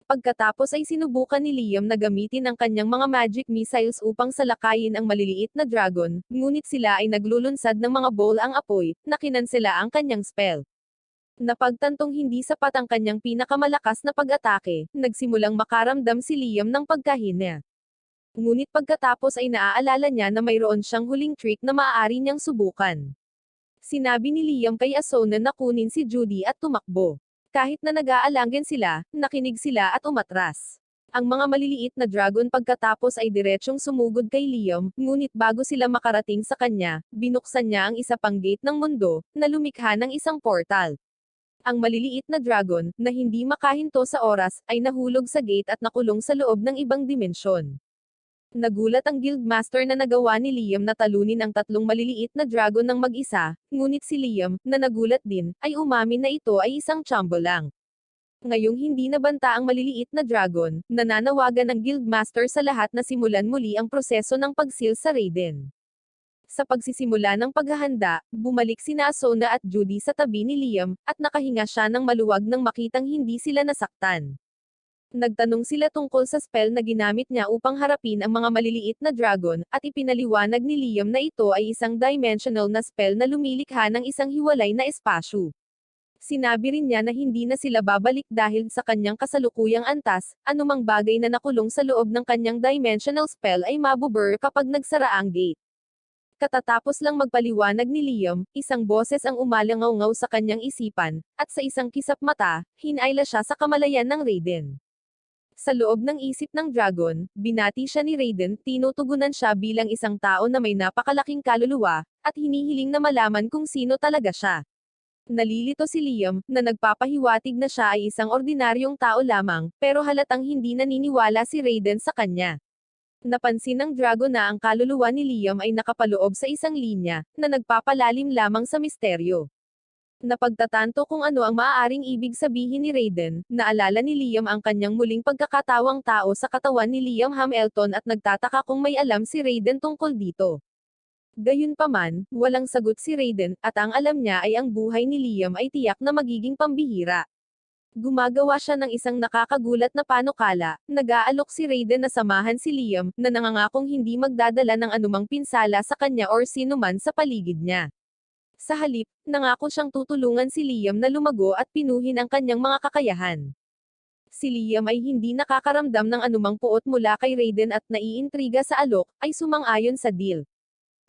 Pagkatapos ay sinubukan ni Liam na gamitin ang kanyang mga magic missiles upang salakayin ang maliliit na dragon, ngunit sila ay naglulunsad ng mga bowl ang apoy, na kinansela ang kanyang spell. Napagtantong hindi sapat ang kanyang pinakamalakas na pag-atake, nagsimulang makaramdam si Liam ng pagkahina. Ngunit pagkatapos ay naaalala niya na mayroon siyang huling trick na maaari niyang subukan. Sinabi ni Liam kay Asona na kunin si Judy at tumakbo. Kahit na nag-aalangan sila, nakinig sila at umatras. Ang mga maliliit na dragon pagkatapos ay diretsyong sumugod kay Liam, ngunit bago sila makarating sa kanya, binuksan niya ang isa pang gate ng mundo, na lumikha ng isang portal. Ang maliliit na dragon, na hindi makahinto sa oras, ay nahulog sa gate at nakulong sa loob ng ibang dimensyon. Nagulat ang Guildmaster na nagawa ni Liam na talunin ang tatlong maliliit na dragon ng mag-isa, ngunit si Liam, na nagulat din, ay umamin na ito ay isang tsambo lang. Ngayong hindi nabanta ang maliliit na dragon, nananawagan ang Guildmaster sa lahat na simulan muli ang proseso ng pagsil sa Raiden. Sa pagsisimula ng paghahanda, bumalik sina Asuna at Judy sa tabi ni Liam, at nakahinga siya ng maluwag nang makitang hindi sila nasaktan. Nagtanong sila tungkol sa spell na ginamit niya upang harapin ang mga maliliit na dragon, at ipinaliwanag ni Liam na ito ay isang dimensional na spell na lumilikha ng isang hiwalay na espasyo. Sinabi rin niya na hindi na sila babalik dahil sa kanyang kasalukuyang antas, anumang bagay na nakulong sa loob ng kanyang dimensional spell ay mabubur kapag nagsara ang gate. Katatapos lang magpaliwanag ni Liam, isang boses ang umalangaw-ngaw sa kanyang isipan, at sa isang kisap mata, hinayla siya sa kamalayan ng Raiden. Sa loob ng isip ng dragon, binati siya ni Raiden, tinutugunan siya bilang isang tao na may napakalaking kaluluwa, at hinihiling na malaman kung sino talaga siya. Nalilito si Liam, na nagpapahiwatig na siya ay isang ordinaryong tao lamang, pero halatang hindi naniniwala si Raiden sa kanya. Napansin ng dragon na ang kaluluwa ni Liam ay nakapaloob sa isang linya, na nagpapalalim lamang sa misteryo. Napagtatanto kung ano ang maaaring ibig sabihin ni Raiden, naalala ni Liam ang kanyang muling pagkakatawang tao sa katawan ni Liam Hamilton at nagtataka kung may alam si Raiden tungkol dito. Gayunpaman, walang sagot si Raiden, at ang alam niya ay ang buhay ni Liam ay tiyak na magiging pambihira. Gumagawa siya ng isang nakakagulat na panukala, nag-aalok si Raiden na samahan si Liam, na nangangakong hindi magdadala ng anumang pinsala sa kanya or sino man sa paligid niya. Sa halip, nangako siyang tutulungan si Liam na lumago at pinuhin ang kanyang mga kakayahan. Si Liam ay hindi nakakaramdam ng anumang puot mula kay Raiden at naiintriga sa alok, ay sumang-ayon sa deal.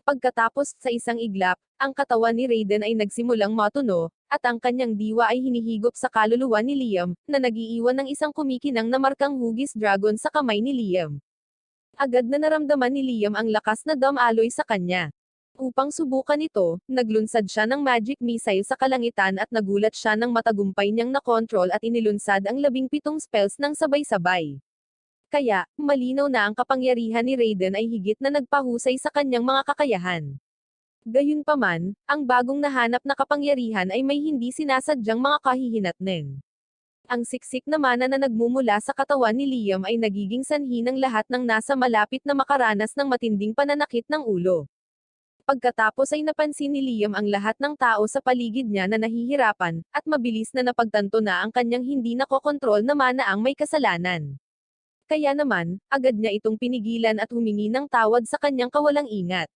Pagkatapos, sa isang iglap, ang katawan ni Raiden ay nagsimulang matuno, at ang kanyang diwa ay hinihigop sa kaluluwa ni Liam, na nagiiwan ng isang kumikinang na markang hugis dragon sa kamay ni Liam. Agad na naramdaman ni Liam ang lakas na damaloy sa kanya. Upang subukan ito, naglunsad siya ng magic missile sa kalangitan at nagulat siya ng matagumpay niyang nakontrol at inilunsad ang 17 spells ng sabay-sabay. Kaya, malinaw na ang kapangyarihan ni Raiden ay higit na nagpahusay sa kanyang mga kakayahan. Gayunpaman, ang bagong nahanap na kapangyarihan ay may hindi sinasadyang mga kahihinatnin. Ang siksik na mana na nagmumula sa katawan ni Liam ay nagiging sanhi ng lahat ng nasa malapit na makaranas ng matinding pananakit ng ulo. Pagkatapos ay napansin ni Liam ang lahat ng tao sa paligid niya na nahihirapan, at mabilis na napagtanto na ang kanyang hindi nakokontrol na mana ang may kasalanan. Kaya naman, agad niya itong pinigilan at humingi ng tawad sa kanyang kawalang ingat.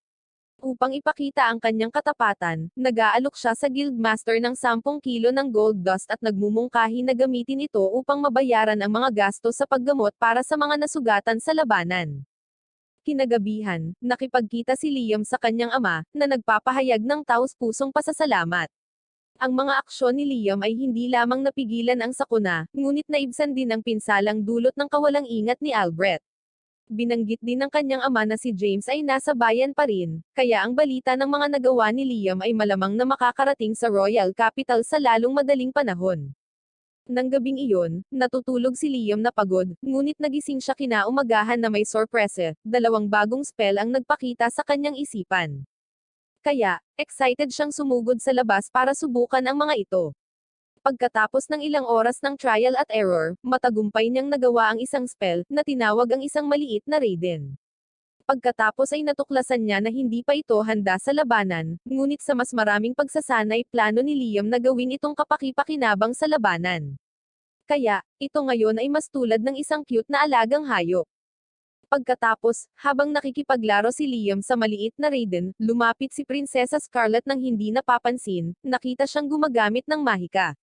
Upang ipakita ang kanyang katapatan, nag-aalok siya sa Guildmaster ng 10 kilo ng gold dust at nagmumungkahi na gamitin ito upang mabayaran ang mga gastos sa paggamot para sa mga nasugatan sa labanan. Kinagabihan, nakipagkita si Liam sa kanyang ama, na nagpapahayag ng taos-pusong pasasalamat. Ang mga aksyon ni Liam ay hindi lamang napigilan ang sakuna, ngunit naibsan din ang pinsalang dulot ng kawalang ingat ni Albert. Binanggit din ng kanyang ama na si James ay nasa bayan pa rin, kaya ang balita ng mga nagawa ni Liam ay malamang na makakarating sa Royal Capital sa lalong madaling panahon. Nang gabing iyon, natutulog si Liam na pagod, ngunit nagising siya kinaumagahan na may sorpresa, 2 bagong spell ang nagpakita sa kanyang isipan. Kaya, excited siyang sumugod sa labas para subukan ang mga ito. Pagkatapos ng ilang oras ng trial at error, matagumpay niyang nagawa ang isang spell, na tinawag ang isang maliit na Raiden. Pagkatapos ay natuklasan niya na hindi pa ito handa sa labanan, ngunit sa mas maraming pagsasanay plano ni Liam na gawin itong kapaki-pakinabang sa labanan. Kaya, ito ngayon ay mas tulad ng isang cute na alagang hayop. Pagkatapos, habang nakikipaglaro si Liam sa maliit na Raiden, lumapit si Prinsesa Scarlet nang hindi napapansin, nakita siyang gumagamit ng mahika.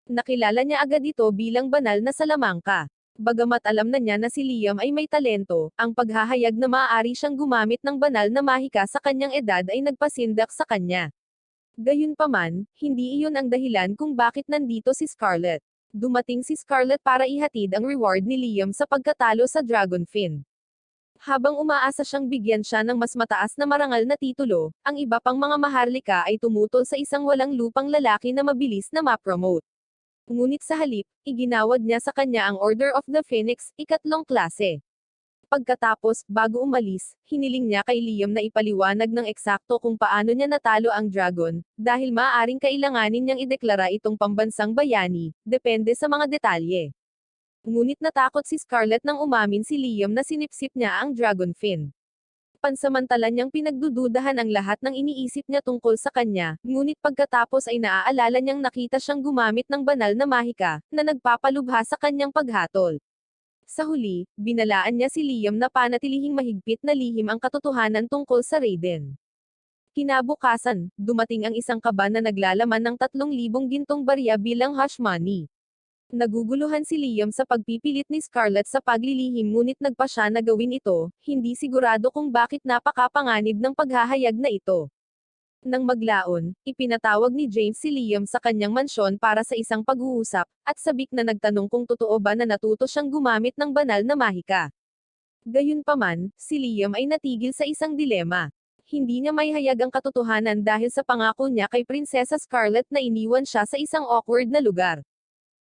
Nakilala niya agad ito bilang banal na salamangka. Bagamat alam na niya na si Liam ay may talento, ang paghahayag na maaari siyang gumamit ng banal na mahika sa kanyang edad ay nagpasindak sa kanya. Gayunpaman, hindi iyon ang dahilan kung bakit nandito si Scarlet. Dumating si Scarlet para ihatid ang reward ni Liam sa pagkatalo sa Dragon Fin. Habang umaasa siyang bigyan siya ng mas mataas na marangal na titulo, ang iba pang mga maharlika ay tumutol sa isang walang lupang lalaki na mabilis na ma-promote. Ngunit sa halip, iginawad niya sa kanya ang Order of the Phoenix, 3 klase. Pagkatapos, bago umalis, hiniling niya kay Liam na ipaliwanag ng eksakto kung paano niya natalo ang dragon, dahil maaaring kailanganin niyang ideklara itong pambansang bayani, depende sa mga detalye. Ngunit natakot si Scarlett nang umamin si Liam na sinipsip niya ang dragon fin. Pansamantala niyang pinagdududahan ang lahat ng iniisip niya tungkol sa kanya, ngunit pagkatapos ay naaalala niyang nakita siyang gumamit ng banal na mahika, na nagpapalubha sa kanyang paghatol. Sa huli, binalaan niya si Liam na panatilihing mahigpit na lihim ang katotohanan tungkol sa Raiden. Kinabukasan, dumating ang isang kaban na naglalaman ng 3,000 gintong barya bilang hush money. Naguguluhan si Liam sa pagpipilit ni Scarlett sa paglilihim ngunit nagpa siya na gawin ito, hindi sigurado kung bakit napakapanganib ng paghahayag na ito. Nang maglaon, ipinatawag ni James si Liam sa kanyang mansyon para sa isang pag-uusap, at sabik na nagtanong kung totoo ba na natuto siyang gumamit ng banal na mahika. Gayunpaman, si Liam ay natigil sa isang dilema. Hindi niya maihayag ang katotohanan dahil sa pangako niya kay Prinsesa Scarlett na iniwan siya sa isang awkward na lugar.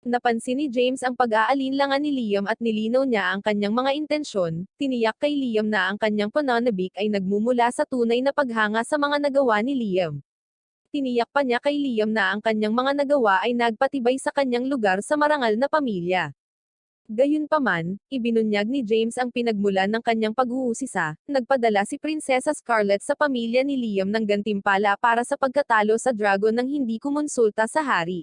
Napansin ni James ang pag-aalinlangan ni Liam at nilinaw niya ang kanyang mga intensyon, tiniyak kay Liam na ang kanyang pananabik ay nagmumula sa tunay na paghanga sa mga nagawa ni Liam. Tiniyak pa niya kay Liam na ang kanyang mga nagawa ay nagpatibay sa kanyang lugar sa marangal na pamilya. Gayunpaman, ibinunyag ni James ang pinagmulan ng kanyang pag-uusisa, nagpadala si Prinsesa Scarlett sa pamilya ni Liam ng gantimpala para sa pagkatalo sa dragon nang hindi kumonsulta sa hari.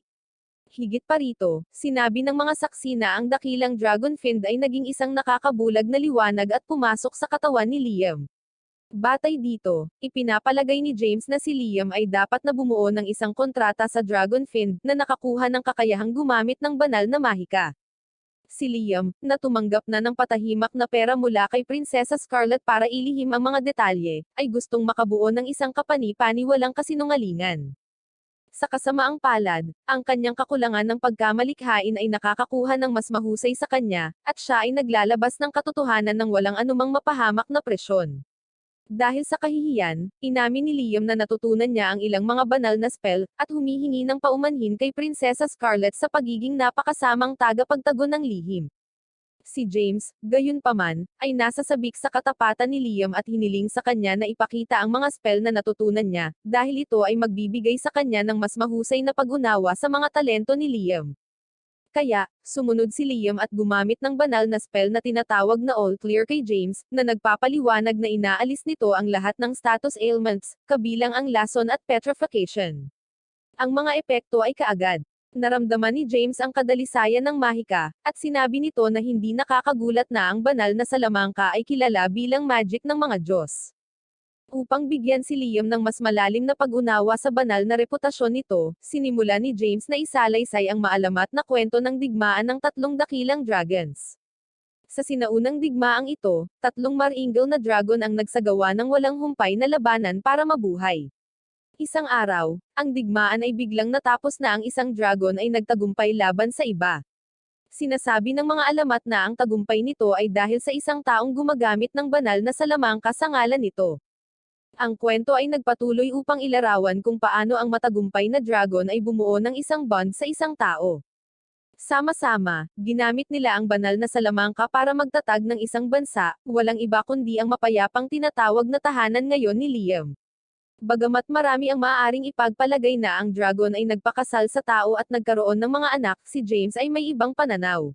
Higit pa rito, sinabi ng mga saksi na ang dakilang dragon fin ay naging isang nakakabulag na liwanag at pumasok sa katawan ni Liam. Batay dito, ipinapalagay ni James na si Liam ay dapat na bumuo ng isang kontrata sa dragon fin na nakakuha ng kakayahang gumamit ng banal na mahika. Si Liam, na tumanggap na ng patahimak na pera mula kay Prinsesa Scarlett para ilihim ang mga detalye, ay gustong makabuo ng isang kapani-pani walang kasinungalingan. Sa kasamaang palad, ang kanyang kakulangan ng pagkamalikhain ay nakakakuha ng mas mahusay sa kanya, at siya ay naglalabas ng katotohanan ng walang anumang mapahamak na presyon. Dahil sa kahihiyan, inamin ni Liam na natutunan niya ang ilang mga banal na spell, at humihingi ng paumanhin kay Prinsesa Scarlett sa pagiging napakasamang tagapagtago ng lihim. Si James, gayunpaman, ay nasa sabik sa katapatan ni Liam at hiniling sa kanya na ipakita ang mga spell na natutunan niya, dahil ito ay magbibigay sa kanya ng mas mahusay na pag-unawa sa mga talento ni Liam. Kaya, sumunod si Liam at gumamit ng banal na spell na tinatawag na All Clear kay James, na nagpapaliwanag na inaalis nito ang lahat ng status ailments, kabilang ang lason at petrification. Ang mga epekto ay kaagad. Naramdaman ni James ang kadalisayan ng mahika, at sinabi nito na hindi nakakagulat na ang banal na salamangka ay kilala bilang magic ng mga Diyos. Upang bigyan si Liam ng mas malalim na pag-unawa sa banal na reputasyon nito, sinimula ni James na isalaysay ang maalamat na kwento ng digmaan ng 3 dakilang dragons. Sa sinaunang digmaang ito, 3 maringal na dragon ang nagsagawa ng walang humpay na labanan para mabuhay. Isang araw, ang digmaan ay biglang natapos na ang isang dragon ay nagtagumpay laban sa iba. Sinasabi ng mga alamat na ang tagumpay nito ay dahil sa isang taong gumagamit ng banal na salamangka sa ngalan nito. Ang kwento ay nagpatuloy upang ilarawan kung paano ang matagumpay na dragon ay bumuo ng isang bond sa isang tao. Sama-sama, ginamit nila ang banal na salamangka para magtatag ng isang bansa, walang iba kundi ang mapayapang tinatawag na tahanan ngayon ni Liam. Bagamat marami ang maaaring ipagpalagay na ang dragon ay nagpakasal sa tao at nagkaroon ng mga anak, si James ay may ibang pananaw.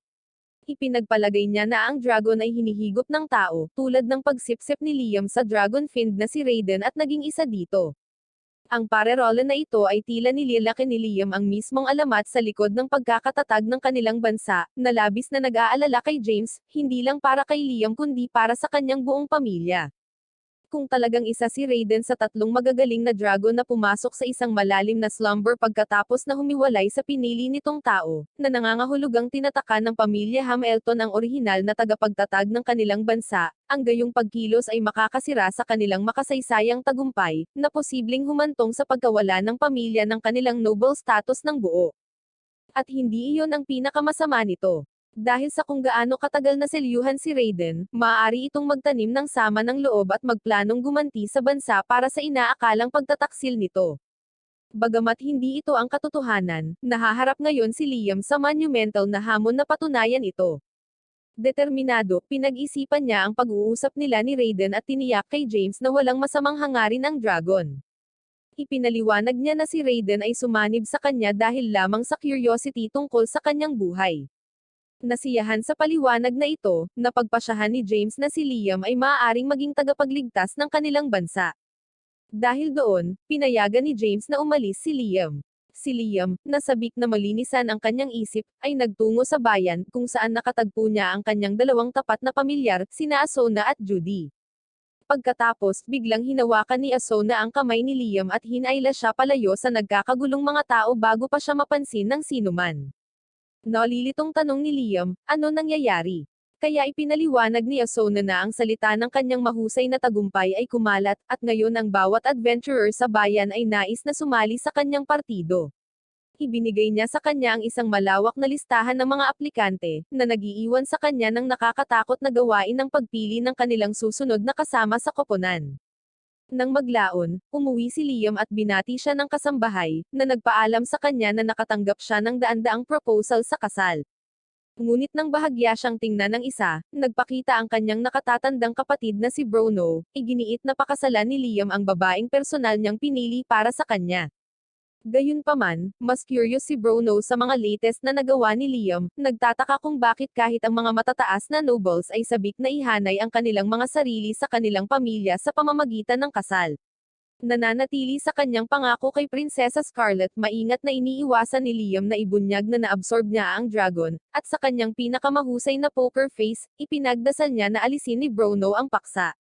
Ipinagpalagay niya na ang dragon ay hinihigop ng tao, tulad ng pagsipsip ni Liam sa dragon fiend na si Raiden at naging isa dito. Ang parerola na ito ay tila nililaki ni Liam ang mismong alamat sa likod ng pagkakatatag ng kanilang bansa, na labis na nag-aalala kay James, hindi lang para kay Liam kundi para sa kanyang buong pamilya. Kung talagang isa si Raiden sa 3 magagaling na dragon na pumasok sa isang malalim na slumber pagkatapos na humiwalay sa pinili nitong tao, na nangangahulugang tinatakan ng pamilya Hamilton ang orihinal na tagapagtatag ng kanilang bansa, ang gayong pagkilos ay makakasira sa kanilang makasaysayang tagumpay, na posibleng humantong sa pagkawala ng pamilya ng kanilang noble status ng buo. At hindi iyon ang pinakamasama nito. Dahil sa kung gaano katagal na selyuhan si Raiden, maaari itong magtanim ng sama ng loob at magplanong gumanti sa bansa para sa inaakalang pagtataksil nito. Bagamat hindi ito ang katotohanan, nahaharap ngayon si Liam sa monumental na hamon na patunayan ito. Determinado, pinag-isipan niya ang pag-uusap nila ni Raiden at tiniyak kay James na walang masamang hangarin ang dragon. Ipinaliwanag niya na si Raiden ay sumanib sa kanya dahil lamang sa curiosity tungkol sa kanyang buhay. Nasiyahan sa paliwanag na ito, napagpasyahan ni James na si Liam ay maaaring maging tagapagligtas ng kanilang bansa. Dahil doon, pinayagan ni James na umalis si Liam. Si Liam, nasabik na malinisan ang kanyang isip, ay nagtungo sa bayan kung saan nakatagpo niya ang kanyang dalawang tapat na pamilyar, sina Asona at Judy. Pagkatapos, biglang hinawakan ni Asona ang kamay ni Liam at hinayla siya palayo sa nagkakagulong mga tao bago pa siya mapansin ng sinuman. Nalilitong tanong ni Liam, ano nangyayari? Kaya ipinaliwanag ni Asona na ang salita ng kanyang mahusay na tagumpay ay kumalat, at ngayon ang bawat adventurer sa bayan ay nais na sumali sa kanyang partido. Ibinigay niya sa kanya ang isang malawak na listahan ng mga aplikante, na nag-iiwan sa kanya ng nakakatakot na gawain ng pagpili ng kanilang susunod na kasama sa koponan. Nang maglaon, umuwi si Liam at binati siya ng kasambahay, na nagpaalam sa kanya na nakatanggap siya ng daan-daang proposal sa kasal. Ngunit nang bahagya siyang tingnan ng isa, nagpakita ang kanyang nakatatandang kapatid na si Bruno, iginiit na pakasalan ni Liam ang babaeng personal niyang pinili para sa kanya. Gayunpaman, mas curious si Bruno sa mga latest na nagawa ni Liam, nagtataka kung bakit kahit ang mga matataas na nobles ay sabik na ihanay ang kanilang mga sarili sa kanilang pamilya sa pamamagitan ng kasal. Nananatili sa kanyang pangako kay Prinsesa Scarlet, maingat na iniiwasan ni Liam na ibunyag na naabsorb niya ang dragon, at sa kanyang pinakamahusay na poker face, ipinagdasal niya na alisin ni Bruno ang paksa.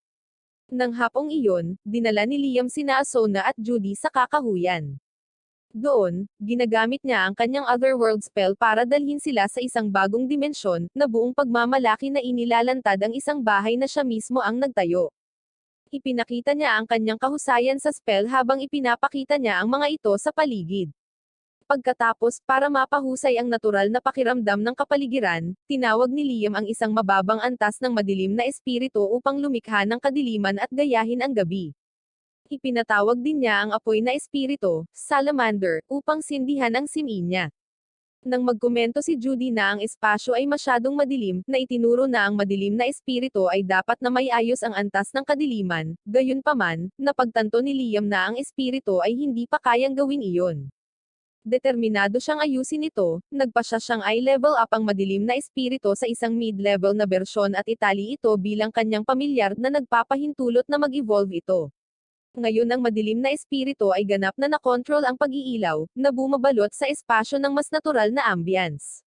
Nang hapong iyon, dinala ni Liam sina Asona at Judy sa kakahuyan. Doon, ginagamit niya ang kanyang Otherworld spell para dalhin sila sa isang bagong dimensyon, na buong pagmamalaki na inilalantad ang isang bahay na siya mismo ang nagtayo. Ipinakita niya ang kanyang kahusayan sa spell habang ipinapakita niya ang mga ito sa paligid. Pagkatapos, para mapahusay ang natural na pakiramdam ng kapaligiran, tinawag ni Liam ang isang mababang antas ng madilim na espiritu upang lumikha ng kadiliman at gayahin ang gabi. Ipinatawag din niya ang apoy na espiritu, salamander, upang sindihan ang simi niya. Nang magkomento si Judy na ang espasyo ay masyadong madilim, na itinuro na ang madilim na espiritu ay dapat na may ayos ang antas ng kadiliman, gayunpaman, napagtanto ni Liam na ang espiritu ay hindi pa kayang gawin iyon. Determinado siyang ayusin ito, nagpasya siyang i-level up ang madilim na espiritu sa isang mid-level na bersyon at itali ito bilang kanyang pamilyar na nagpapahintulot na mag-evolve ito. Ngayon ang madilim na espiritu ay ganap na nakontrol ang pag-iilaw, na bumabalot sa espasyo ng mas natural na ambience.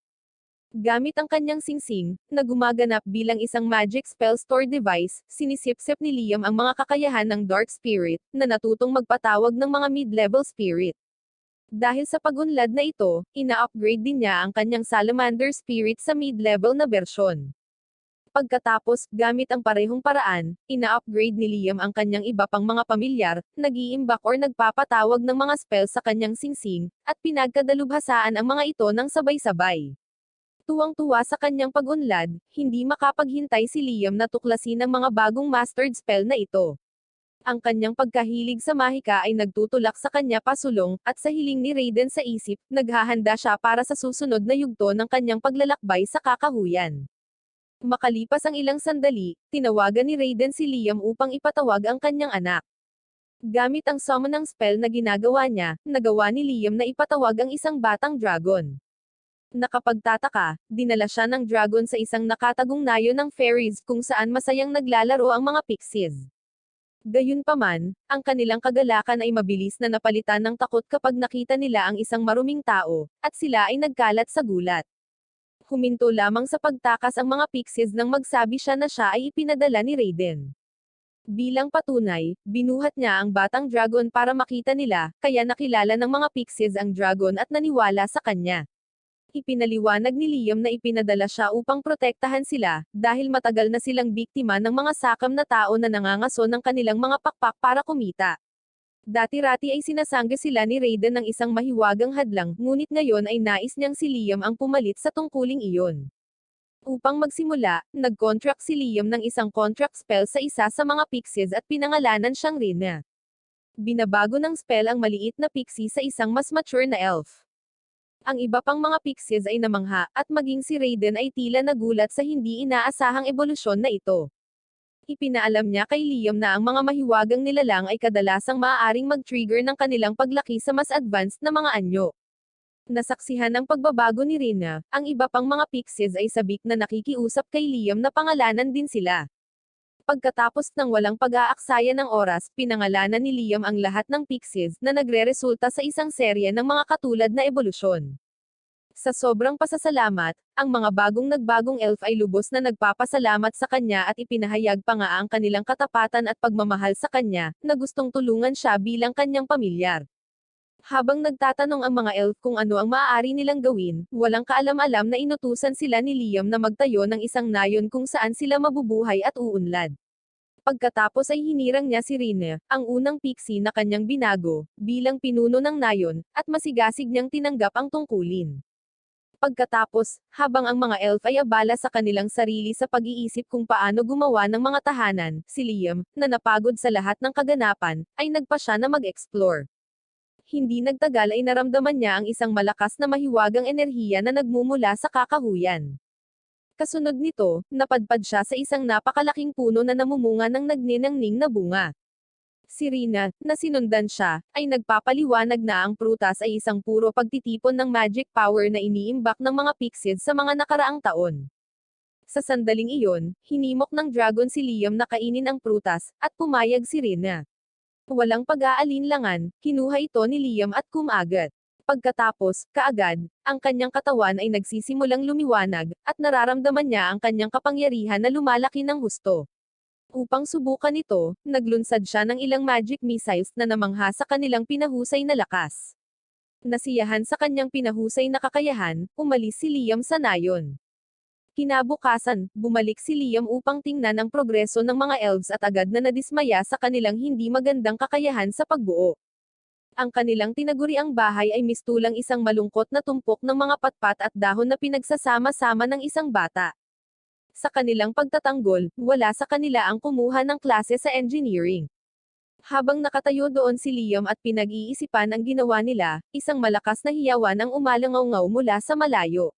Gamit ang kanyang singsing, na gumaganap bilang isang magic spell store device, sinisipsip ni Liam ang mga kakayahan ng Dark Spirit, na natutong magpatawag ng mga mid-level spirit. Dahil sa pagunlad na ito, ina-upgrade din niya ang kanyang Salamander Spirit sa mid-level na bersyon. Pagkatapos, gamit ang parehong paraan, ina-upgrade ni Liam ang kanyang iba pang mga pamilyar, nag-iimbak or nagpapatawag ng mga spell sa kanyang singsing, at pinagkadalubhasaan ang mga ito ng sabay-sabay. Tuwang-tuwa sa kanyang pag-unlad, hindi makapaghintay si Liam na tuklasin ang mga bagong mastered spell na ito. Ang kanyang pagkahilig sa mahika ay nagtutulak sa kanya pasulong, at sa hiling ni Raiden sa isip, naghahanda siya para sa susunod na yugto ng kanyang paglalakbay sa kakahuyan. Makalipas ang ilang sandali, tinawagan ni Raiden si Liam upang ipatawag ang kanyang anak. Gamit ang summon ng spell na ginagawa niya, nagawa ni Liam na ipatawag ang isang batang dragon. Nakapagtataka, dinala siya ng dragon sa isang nakatagong nayo ng fairies kung saan masayang naglalaro ang mga pixies. Gayunpaman, ang kanilang kagalakan ay mabilis na napalitan ng takot kapag nakita nila ang isang maruming tao, at sila ay nagkalat sa gulat. Huminto lamang sa pagtakas ang mga pixies nang magsabi siya na siya ay ipinadala ni Raiden. Bilang patunay, binuhat niya ang batang dragon para makita nila, kaya nakilala ng mga pixies ang dragon at naniwala sa kanya. Ipinaliwanag ni Liam na ipinadala siya upang protektahan sila, dahil matagal na silang biktima ng mga sakam na tao na nangangaso ng kanilang mga pakpak para kumita. Dati-rati ay sinasangga sila ni Raiden ng isang mahiwagang hadlang, ngunit ngayon ay nais niyang si Liam ang pumalit sa tungkuling iyon. Upang magsimula, nag-contract si Liam ng isang contract spell sa isa sa mga pixies at pinangalanan siyang Rina. Binabago ng spell ang maliit na pixie sa isang mas mature na elf. Ang iba pang mga pixies ay namangha, at maging si Raiden ay tila nagulat sa hindi inaasahang ebolusyon na ito. Ipinaalam niya kay Liam na ang mga mahiwagang nilalang ay kadalasang maaaring mag-trigger ng kanilang paglaki sa mas advanced na mga anyo. Nasaksihan ng pagbabago ni Rina, ang iba pang mga pixies ay sabik na nakikiusap kay Liam na pangalanan din sila. Pagkatapos ng walang pag-aaksaya ng oras, pinangalanan ni Liam ang lahat ng pixies na nagre-resulta sa isang serye ng mga katulad na ebolusyon. Sa sobrang pasasalamat, ang mga nagbagong elf ay lubos na nagpapasalamat sa kanya at ipinahayag pa nga ang kanilang katapatan at pagmamahal sa kanya, na gustong tulungan siya bilang kanyang pamilyar. Habang nagtatanong ang mga elf kung ano ang maaari nilang gawin, walang kaalam-alam na inutusan sila ni Liam na magtayo ng isang nayon kung saan sila mabubuhay at uunlad. Pagkatapos ay hinirang niya si Rina, ang unang pixie na kanyang binago, bilang pinuno ng nayon, at masigasig niyang tinanggap ang tungkulin. Pagkatapos, habang ang mga elf ay abala sa kanilang sarili sa pag-iisip kung paano gumawa ng mga tahanan, si Liam, na napagod sa lahat ng kaganapan, ay nagpa siya na mag-explore. Hindi nagtagal ay naramdaman niya ang isang malakas na mahiwagang enerhiya na nagmumula sa kakahuyan. Kasunod nito, napadpad siya sa isang napakalaking puno na namumunga ng nagniningning na bunga. Si Rina, na sinundan siya, ay nagpapaliwanag na ang prutas ay isang puro pagtitipon ng magic power na iniimbak ng mga pixies sa mga nakaraang taon. Sa sandaling iyon, hinimok ng dragon si Liam na kainin ang prutas, at pumayag si Rina. Walang pag-aalinlangan, kinuha ito ni Liam at kumagat. Pagkatapos, kaagad, ang kanyang katawan ay nagsisimulang lumiwanag, at nararamdaman niya ang kanyang kapangyarihan na lumalaki ng husto. Upang subukan ito, naglunsad siya ng ilang magic missiles na namangha sa kanilang pinahusay na lakas. Nasiyahan sa kanyang pinahusay na kakayahan, umalis si Liam sa nayon. Kinabukasan, bumalik si Liam upang tingnan ang progreso ng mga elves at agad na nadismaya sa kanilang hindi magandang kakayahan sa pagbuo. Ang kanilang tinaguriang bahay ay mistulang isang malungkot na tumpok ng mga patpat at dahon na pinagsasama-sama ng isang bata. Sa kanilang pagtatanggol, wala sa kanila ang kumuha ng klase sa engineering. Habang nakatayo doon si Liam at pinag-iisipan ang ginawa nila, isang malakas na hiyawan ang umalangaw-ngaw mula sa malayo.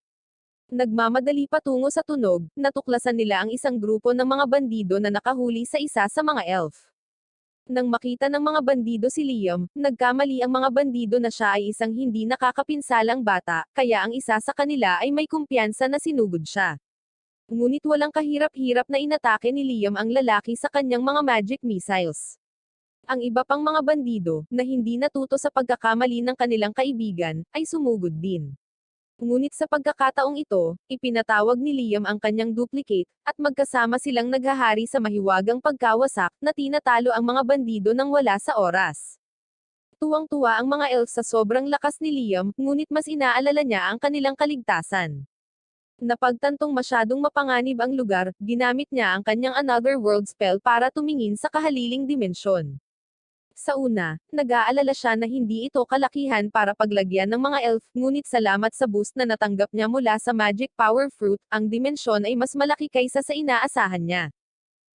Nagmamadali patungo sa tunog, natuklasan nila ang isang grupo ng mga bandido na nakahuli sa isa sa mga elf. Nang makita ng mga bandido si Liam, nagkamali ang mga bandido na siya ay isang hindi nakakapinsalang bata, kaya ang isa sa kanila ay may kumpiyansa na sinugod siya. Ngunit walang kahirap-hirap na inatake ni Liam ang lalaki sa kanyang mga magic missiles. Ang iba pang mga bandido, na hindi natuto sa pagkakamali ng kanilang kaibigan, ay sumugod din. Ngunit sa pagkakataong ito, ipinatawag ni Liam ang kanyang duplicate, at magkasama silang naghahari sa mahiwagang pagkawasak, na tinatalo ang mga bandido nang wala sa oras. Tuwang-tuwa ang mga elf sa sobrang lakas ni Liam, ngunit mas inaalala niya ang kanilang kaligtasan. Napagtantong masyadong mapanganib ang lugar, ginamit niya ang kanyang Another World spell para tumingin sa kahaliling dimensyon. Sa una, nag-aalala siya na hindi ito kalakihan para paglagyan ng mga elf, ngunit salamat sa boost na natanggap niya mula sa Magic Power Fruit, ang dimensyon ay mas malaki kaysa sa inaasahan niya.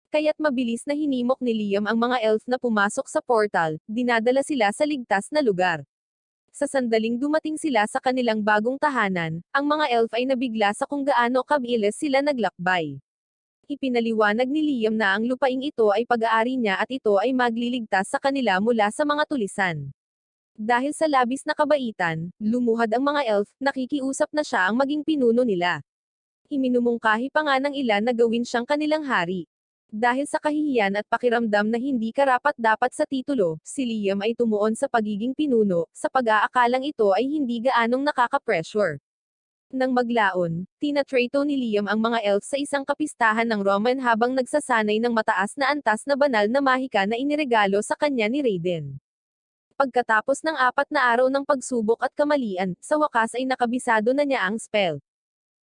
Kaya't mabilis na hinimok ni Liam ang mga elf na pumasok sa portal, dinadala sila sa ligtas na lugar. Sa sandaling dumating sila sa kanilang bagong tahanan, ang mga elf ay nabigla sa kung gaano kabilis sila naglakbay. Ipinaliwanag ni Liam na ang lupaing ito ay pag-aari niya at ito ay magliligtas sa kanila mula sa mga tulisan. Dahil sa labis na kabaitan, lumuhad ang mga elf, nakikiusap na siya ang maging pinuno nila. Iminumungkahi pa nga ng ilan na gawin siyang kanilang hari. Dahil sa kahihiyan at pakiramdam na hindi karapat-dapat sa titulo, si Liam ay tumuon sa pagiging pinuno, sa pag-aakalang ito ay hindi gaanong nakaka-pressure. Nang maglaon, tinatrato ni Liam ang mga elf sa isang kapistahan ng Roman habang nagsasanay ng mataas na antas na banal na mahika na iniregalo sa kanya ni Raiden. Pagkatapos ng 4 na araw ng pagsubok at kamalian, sa wakas ay nakabisado na niya ang spell.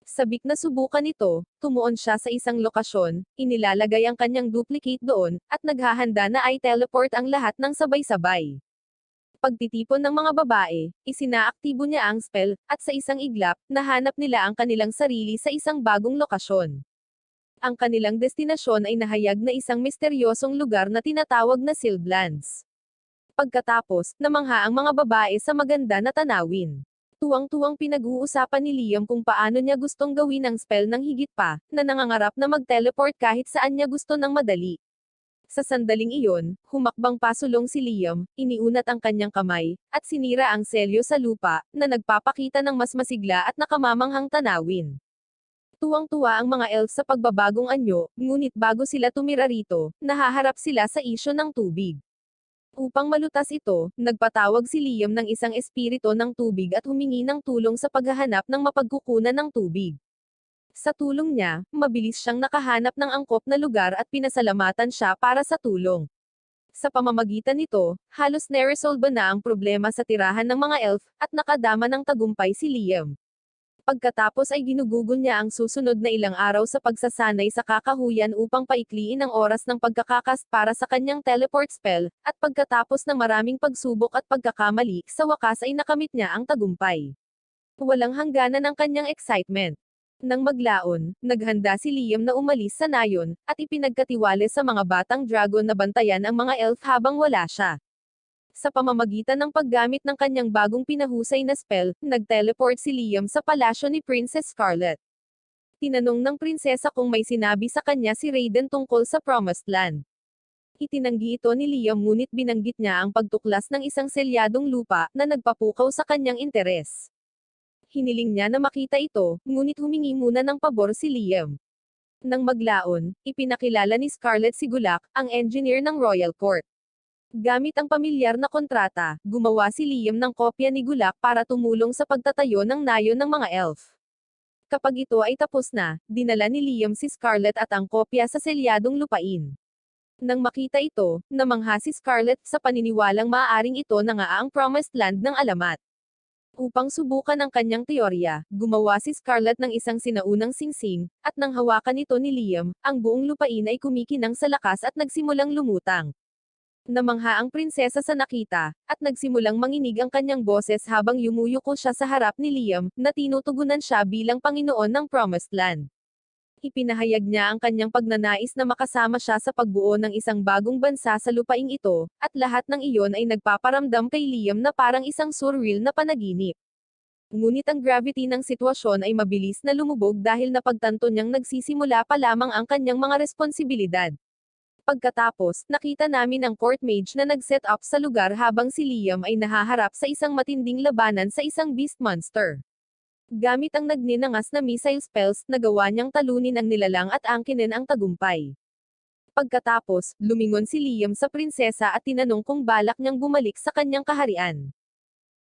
Sabik na subukan ito, tumuon siya sa isang lokasyon, inilalagay ang kanyang duplicate doon, at naghahanda na ay teleport ang lahat ng sabay-sabay. Pagtitipon ng mga babae, isinaaktibo niya ang spell, at sa isang iglap, nahanap nila ang kanilang sarili sa isang bagong lokasyon. Ang kanilang destinasyon ay nahayag na isang misteryosong lugar na tinatawag na Sylvanlands. Pagkatapos, namangha ang mga babae sa maganda na tanawin. Tuwang-tuwang pinag-uusapan ni Liam kung paano niya gustong gawin ang spell ng higit pa, na nangangarap na mag-teleport kahit saan niya gusto ng madali. Sa sandaling iyon, humakbang pasulong si Liam, iniunat ang kanyang kamay, at sinira ang selyo sa lupa, na nagpapakita ng mas masigla at nakamamanghang tanawin. Tuwang-tuwa ang mga elf sa pagbabagong anyo, ngunit bago sila tumira rito, nahaharap sila sa isyu ng tubig. Upang malutas ito, nagpatawag si Liam ng isang espiritu ng tubig at humingi ng tulong sa paghahanap ng mapagkukunan ng tubig. Sa tulong niya, mabilis siyang nakahanap ng angkop na lugar at pinasalamatan siya para sa tulong. Sa pamamagitan nito, halos naresolba na ang problema sa tirahan ng mga elf, at nakadama ng tagumpay si Liam. Pagkatapos ay ginugugol niya ang susunod na ilang araw sa pagsasanay sa kakahuyan upang paikliin ang oras ng pagkakakast para sa kanyang teleport spell, at pagkatapos ng maraming pagsubok at pagkakamali, sa wakas ay nakamit niya ang tagumpay. Walang hangganan ang kanyang excitement. Nang maglaon, naghanda si Liam na umalis sa nayon, at ipinagkatiwala sa mga batang dragon na bantayan ang mga elf habang wala siya. Sa pamamagitan ng paggamit ng kanyang bagong pinahusay na spell, nag-teleport si Liam sa palasyo ni Princess Scarlet. Tinanong ng prinsesa kung may sinabi sa kanya si Raiden tungkol sa Promised Land. Itinanggi ito ni Liam ngunit binanggit niya ang pagtuklas ng isang selyadong lupa na nagpapukaw sa kanyang interes. Hiniling niya na makita ito, ngunit humingi muna ng pabor si Liam. Nang maglaon, ipinakilala ni Scarlet si Gulak, ang engineer ng Royal Court. Gamit ang pamilyar na kontrata, gumawa si Liam ng kopya ni Gulak para tumulong sa pagtatayo ng nayon ng mga elf. Kapag ito ay tapos na, dinala ni Liam si Scarlet at ang kopya sa selyadong lupain. Nang makita ito, namangha si Scarlet sa paniniwalang maaaring ito na nga ang Promised Land ng alamat. Upang subukan ang kanyang teorya, gumawa si Scarlet ng isang sinaunang singsing, at nang hawakan ito ni Liam, ang buong lupain ay kumikinang sa lakas at nagsimulang lumutang. Namangha ang prinsesa sa nakita, at nagsimulang manginig ang kanyang boses habang yumuyuko siya sa harap ni Liam, na tinutugunan siya bilang Panginoon ng Promised Land. Ipinahayag niya ang kanyang pagnanais na makasama siya sa pagbuo ng isang bagong bansa sa lupaing ito, at lahat ng iyon ay nagpaparamdam kay Liam na parang isang surreal na panaginip. Ngunit ang gravity ng sitwasyon ay mabilis na lumubog dahil napagtanto niyang nagsisimula pa lamang ang kanyang mga responsibilidad. Pagkatapos, nakita namin ang court mage na nag-set up sa lugar habang si Liam ay nahaharap sa isang matinding labanan sa isang beast monster. Gamit ang nagninangas na missile spells, nagawa niyang talunin ang nilalang at angkinin ang tagumpay. Pagkatapos, lumingon si Liam sa prinsesa at tinanong kung balak niyang bumalik sa kanyang kaharian.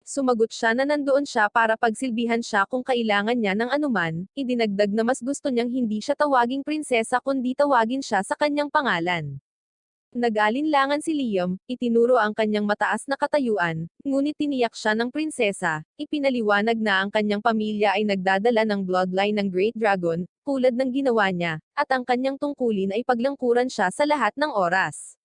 Sumagot siya na nandoon siya para pagsilbihan siya kung kailangan niya ng anuman, idinagdag na mas gusto niyang hindi siya tawaging prinsesa kundi tawagin siya sa kanyang pangalan. Nag-alinlangan si Liam, itinuro ang kanyang mataas na katayuan, ngunit tiniyak siya ng prinsesa, ipinaliwanag na ang kanyang pamilya ay nagdadala ng bloodline ng Great Dragon, tulad ng ginawa niya, at ang kanyang tungkulin ay paglangkuran siya sa lahat ng oras.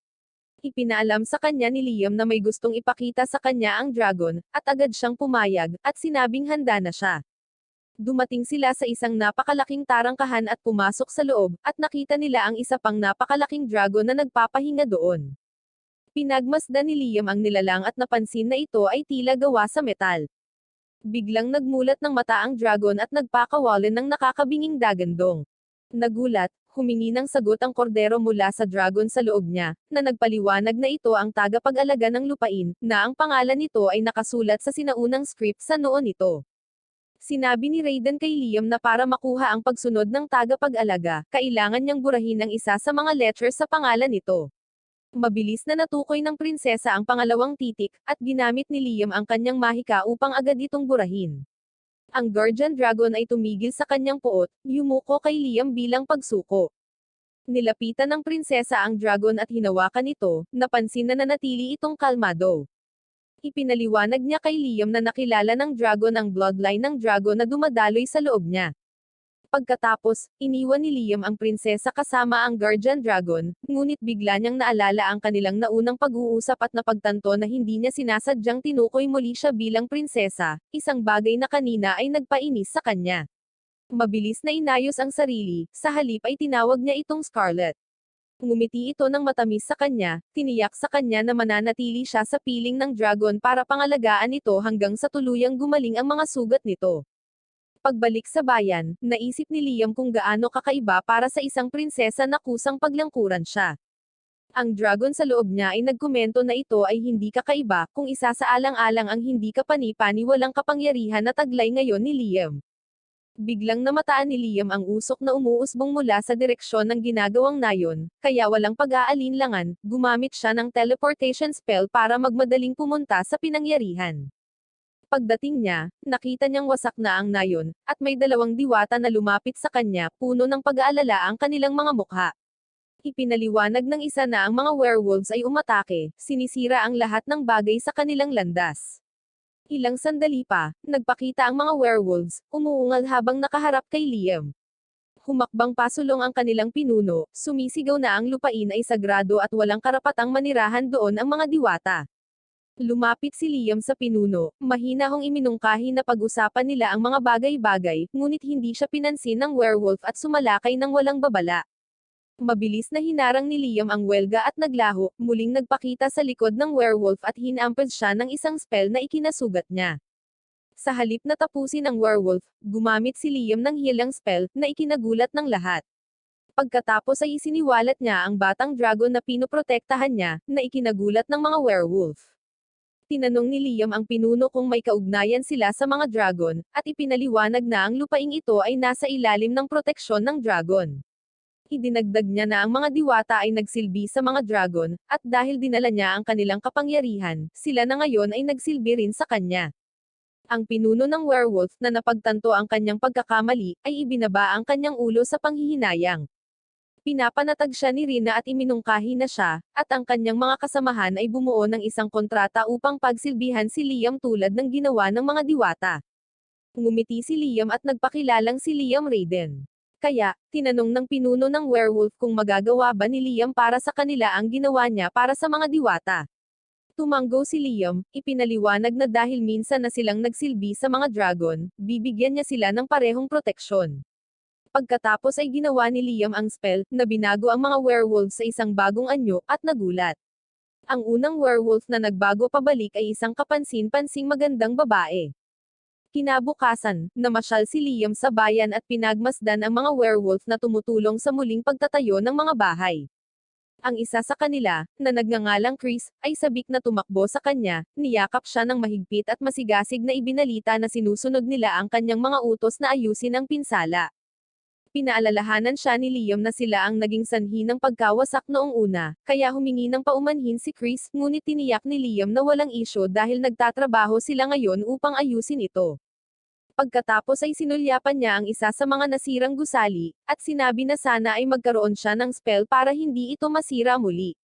Ipinaalam sa kanya ni Liam na may gustong ipakita sa kanya ang dragon, at agad siyang pumayag, at sinabing handa na siya. Dumating sila sa isang napakalaking tarangkahan at pumasok sa loob, at nakita nila ang isa pang napakalaking dragon na nagpapahinga doon. Pinagmasdan ni Liam ang nilalang at napansin na ito ay tila gawa sa metal. Biglang nagmulat ng mata ang dragon at nagpakawalan ng nakakabinging dagandong. Nagulat, humingi ng sagot ang kordero mula sa dragon sa loob niya, na nagpaliwanag na ito ang tagapag-alaga ng lupain, na ang pangalan nito ay nakasulat sa sinaunang script sa noo nito. Sinabi ni Raiden kay Liam na para makuha ang pagsunod ng tagapag-alaga, kailangan niyang burahin ang isa sa mga letters sa pangalan nito. Mabilis na natukoy ng prinsesa ang pangalawang titik, at ginamit ni Liam ang kanyang mahika upang agad itong burahin. Ang Guardian Dragon ay tumigil sa kanyang puot, yumuko kay Liam bilang pagsuko. Nilapitan ng prinsesa ang dragon at hinawakan ito, napansin na nanatili itong kalmado. Ipinaliwanag niya kay Liam na nakilala ng dragon ang bloodline ng dragon na dumadaloy sa loob niya. Pagkatapos, iniwan ni Liam ang prinsesa kasama ang Guardian Dragon, ngunit bigla niyang naalala ang kanilang naunang pag-uusap at napagtanto na hindi niya sinasadyang tinukoy muli siya bilang prinsesa, isang bagay na kanina ay nagpainis sa kanya. Mabilis na inayos ang sarili, sa halip ay tinawag niya itong Scarlet. Ngumiti ito ng matamis sa kanya, tiniyak sa kanya na mananatili siya sa piling ng dragon para pangalagaan ito hanggang sa tuluyang gumaling ang mga sugat nito. Pagbalik sa bayan, naisip ni Liam kung gaano kakaiba para sa isang prinsesa na kusang paglangkuran siya. Ang dragon sa loob niya ay nagkomento na ito ay hindi kakaiba, kung isasaalang-alang ang hindi kapani-paniwalang kapangyarihan na taglay ngayon ni Liam. Biglang namataan ni Liam ang usok na umuusbong mula sa direksyon ng ginagawang nayon, kaya walang pag-aalinlangan, gumamit siya ng teleportation spell para magmadaling pumunta sa pinangyarihan. Pagdating niya, nakita niyang wasak na ang nayon, at may dalawang diwata na lumapit sa kanya, puno ng pag-aalala ang kanilang mga mukha. Ipinaliwanag ng isa na ang mga werewolves ay umatake, sinisira ang lahat ng bagay sa kanilang landas. Ilang sandali pa, nagpakita ang mga werewolves, umuungal habang nakaharap kay Liam. Humakbang pasulong ang kanilang pinuno, sumisigaw na ang lupain ay sagrado at walang karapatang manirahan doon ang mga diwata. Lumapit si Liam sa pinuno, mahina hong iminungkahi na pag-usapan nila ang mga bagay-bagay, ngunit hindi siya pinansin ng werewolf at sumalakay ng walang babala. Mabilis na hinarang ni Liam ang welga at naglaho, muling nagpakita sa likod ng werewolf at hinampad siya ng isang spell na ikinasugat niya. Sa halip na tapusin ang werewolf, gumamit si Liam ng healing spell, na ikinagulat ng lahat. Pagkatapos ay isiniwalat niya ang batang dragon na pinoprotektahan niya, na ikinagulat ng mga werewolf. Tinanong ni Liam ang pinuno kung may kaugnayan sila sa mga dragon, at ipinaliwanag na ang lupaing ito ay nasa ilalim ng proteksyon ng dragon. Idinagdag niya na ang mga diwata ay nagsilbi sa mga dragon, at dahil dinala niya ang kanilang kapangyarihan, sila na ngayon ay nagsilbi rin sa kanya. Ang pinuno ng werewolf na napagtanto ang kanyang pagkakamali, ay ibinaba ang kanyang ulo sa panghihinayang. Pinapanatag siya ni Rina at iminungkahi na siya, at ang kanyang mga kasamahan ay bumuo ng isang kontrata upang pagsilbihan si Liam tulad ng ginawa ng mga diwata. Ngumiti si Liam at nagpakilalang si Liam Raiden. Kaya, tinanong ng pinuno ng werewolf kung magagawa ba ni Liam para sa kanila ang ginawa niya para sa mga diwata. Tumanggo si Liam, ipinaliwanag na dahil minsan na silang nagsilbi sa mga dragon, bibigyan niya sila ng parehong proteksyon. Pagkatapos ay ginawa ni Liam ang spell, na binago ang mga werewolves sa isang bagong anyo, at nagulat. Ang unang werewolf na nagbago pabalik ay isang kapansin-pansing magandang babae. Kinabukasan, namasyal si Liam sa bayan at pinagmasdan ang mga werewolf na tumutulong sa muling pagtatayo ng mga bahay. Ang isa sa kanila, na nagngangalang Chris, ay sabik na tumakbo sa kanya, niyakap siya ng mahigpit at masigasig na ibinalita na sinusunod nila ang kanyang mga utos na ayusin ang pinsala. Pinaalalahanan siya ni Liam na sila ang naging sanhi ng pagkawasak noong una, kaya humingi ng paumanhin si Chris, ngunit tiniyak ni Liam na walang isyo dahil nagtatrabaho sila ngayon upang ayusin ito. Pagkatapos ay sinulyapan niya ang isa sa mga nasirang gusali, at sinabi na sana ay magkaroon siya ng spell para hindi ito masira muli.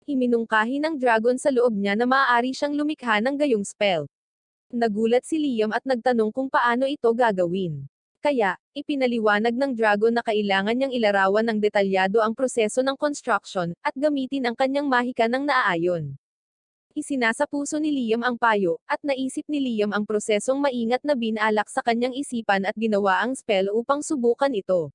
Iminungkahi ng dragon sa loob niya na maaari siyang lumikha ng gayong spell. Nagulat si Liam at nagtanong kung paano ito gagawin. Kaya, ipinaliwanag ng dragon na kailangan niyang ilarawan ng detalyado ang proseso ng construction, at gamitin ang kanyang mahika ng naaayon. Isinasapuso ni Liam ang payo, at naisip ni Liam ang prosesong maingat na binalak sa kanyang isipan at ginawa ang spell upang subukan ito.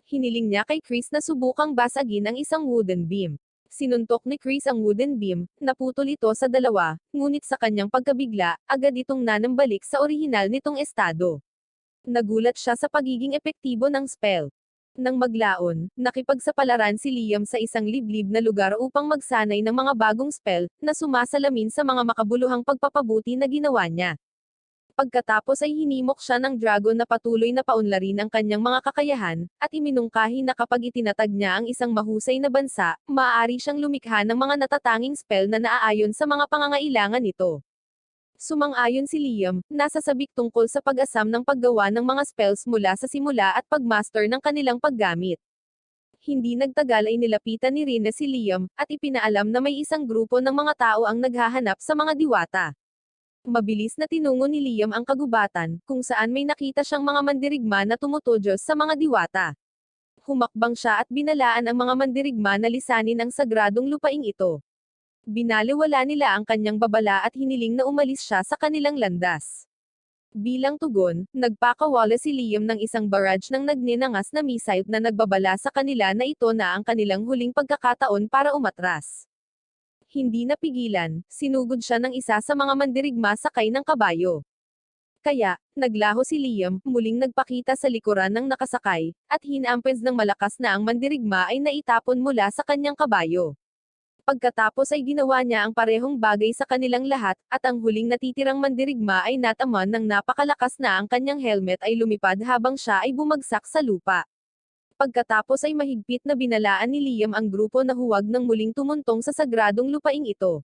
Hiniling niya kay Chris na subukang basagin ang isang wooden beam. Sinuntok ni Chris ang wooden beam, naputol ito sa dalawa, ngunit sa kanyang pagkabigla, agad itong nanambalik sa orihinal nitong estado. Nagulat siya sa pagiging epektibo ng spell. Nang maglaon, nakipagsapalaran si Liam sa isang liblib na lugar upang magsanay ng mga bagong spell, na sumasalamin sa mga makabuluhang pagpapabuti na ginawa niya. Pagkatapos ay hinimok siya ng dragon na patuloy na paunlarin ang kanyang mga kakayahan, at iminungkahi na kapag itinatag niya ang isang mahusay na bansa, maaari siyang lumikha ng mga natatanging spell na naaayon sa mga pangangailangan nito. Sumang-ayon si Liam, nasasabik tungkol sa pag-asam ng paggawa ng mga spells mula sa simula at pagmaster ng kanilang paggamit. Hindi nagtagal ay nilapitan ni Rina si Liam, at ipinaalam na may isang grupo ng mga tao ang naghahanap sa mga diwata. Mabilis na tinungo ni Liam ang kagubatan, kung saan may nakita siyang mga mandirigma na tumutudyos sa mga diwata. Humakbang siya at binalaan ang mga mandirigma na lisanin ang sagradong lupaing ito. Binaliwala nila ang kanyang babala at hiniling na umalis siya sa kanilang landas. Bilang tugon, nagpakawala si Liam ng isang barrage ng nagninangas na missile na nagbabala sa kanila na ito na ang kanilang huling pagkakataon para umatras. Hindi napigilan, sinugod siya ng isa sa mga mandirigma sakay ng kabayo. Kaya, naglaho si Liam, muling nagpakita sa likuran ng nakasakay, at hinampens ng malakas na ang mandirigma ay naitapon mula sa kanyang kabayo. Pagkatapos ay ginawa niya ang parehong bagay sa kanilang lahat, at ang huling natitirang mandirigma ay nataman ng napakalakas na ang kanyang helmet ay lumipad habang siya ay bumagsak sa lupa. Pagkatapos ay mahigpit na binalaan ni Liam ang grupo na huwag nang muling tumuntong sa sagradong lupaing ito.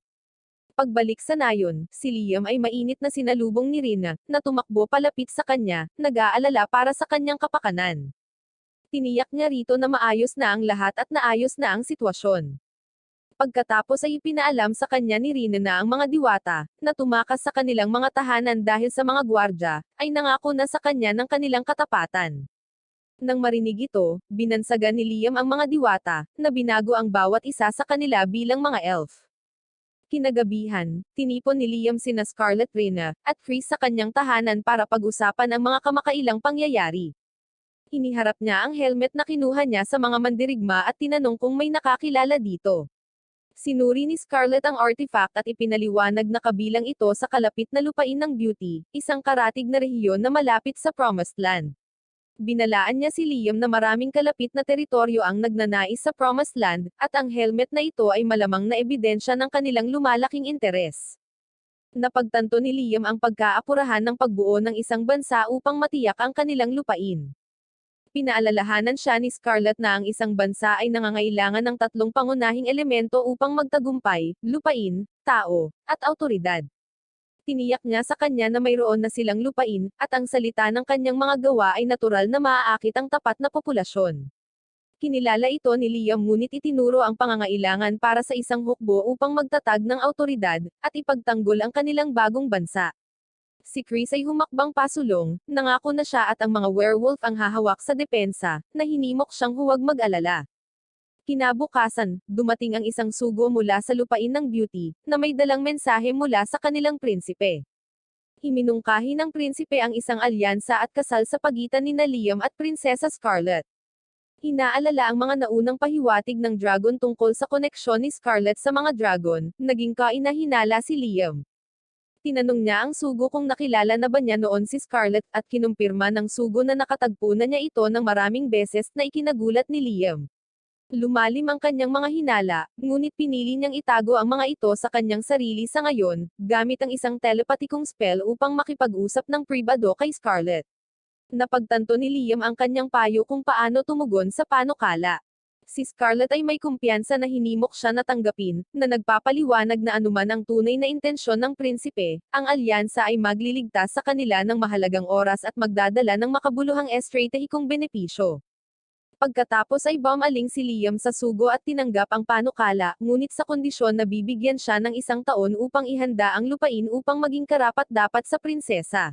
Pagbalik sa nayon, si Liam ay mainit na sinalubong ni Rina, na tumakbo palapit sa kanya, nag-aalala para sa kanyang kapakanan. Tiniyak niya rito na maayos na ang lahat at naayos na ang sitwasyon. Pagkatapos ay ipinaalam sa kanya ni Rina na ang mga diwata, na tumakas sa kanilang mga tahanan dahil sa mga gwardya, ay nangako na sa kanya ng kanilang katapatan. Nang marinig ito, binansagan ni Liam ang mga diwata, na binago ang bawat isa sa kanila bilang mga elf. Kinagabihan, tinipon ni Liam sina Scarlet, Rina, at Chris sa kanyang tahanan para pag-usapan ang mga kamakailang pangyayari. Iniharap niya ang helmet na kinuha niya sa mga mandirigma at tinanong kung may nakakilala dito. Sinuri ni Scarlet ang artifact at ipinaliwanag na kabilang ito sa kalapit na lupain ng Beauty, isang karatig na rehiyon na malapit sa Promised Land. Binalaan niya si Liam na maraming kalapit na teritoryo ang nagnanais sa Promised Land, at ang helmet na ito ay malamang na ebidensya ng kanilang lumalaking interes. Napagtanto ni Liam ang pagkaapurahan ng pagbuo ng isang bansa upang matiyak ang kanilang lupain. Pinaalalahanan siya ni Scarlet na ang isang bansa ay nangangailangan ng tatlong pangunahing elemento upang magtagumpay: lupain, tao, at awtoridad. Tiniyak niya sa kanya na mayroon na silang lupain, at ang salita ng kanyang mga gawa ay natural na maaakit ang tapat na populasyon. Kinilala ito ni Liam ngunit itinuro ang pangangailangan para sa isang hukbo upang magtatag ng awtoridad, at ipagtanggol ang kanilang bagong bansa. Si Chris ay humakbang pasulong, nangako na siya at ang mga werewolf ang hahawak sa depensa, na hinimok siyang huwag mag-alala. Kinabukasan, dumating ang isang sugo mula sa lupain ng Beauty, na may dalang mensahe mula sa kanilang prinsipe. Iminungkahi ng prinsipe ang isang alyansa at kasal sa pagitan ni Liam at Prinsesa Scarlet. Inaalala ang mga naunang pahiwatig ng dragon tungkol sa koneksyon ni Scarlet sa mga dragon, naging kainahinala si Liam. Tinanong niya ang sugo kung nakilala na ba niya noon si Scarlet, at kinumpirma ng sugo na nakatagpo na niya ito ng maraming beses na ikinagulat ni Liam. Lumalim ang kanyang mga hinala, ngunit pinili niyang itago ang mga ito sa kanyang sarili sa ngayon, gamit ang isang telepatikong spell upang makipag-usap ng pribado kay Scarlet. Napagtanto ni Liam ang kanyang payo kung paano tumugon sa panukala. Si Scarlet ay may kumpiyansa na hinimok siya na tanggapin, na nagpapaliwanag na anuman ang tunay na intensyon ng prinsipe, ang alyansa ay magliligtas sa kanila ng mahalagang oras at magdadala ng makabuluhang estratehikong benepisyo. Pagkatapos ay bumaling si Liam sa sugo at tinanggap ang panukala, ngunit sa kondisyon na bibigyan siya ng 1 taon upang ihanda ang lupain upang maging karapat-dapat sa prinsesa.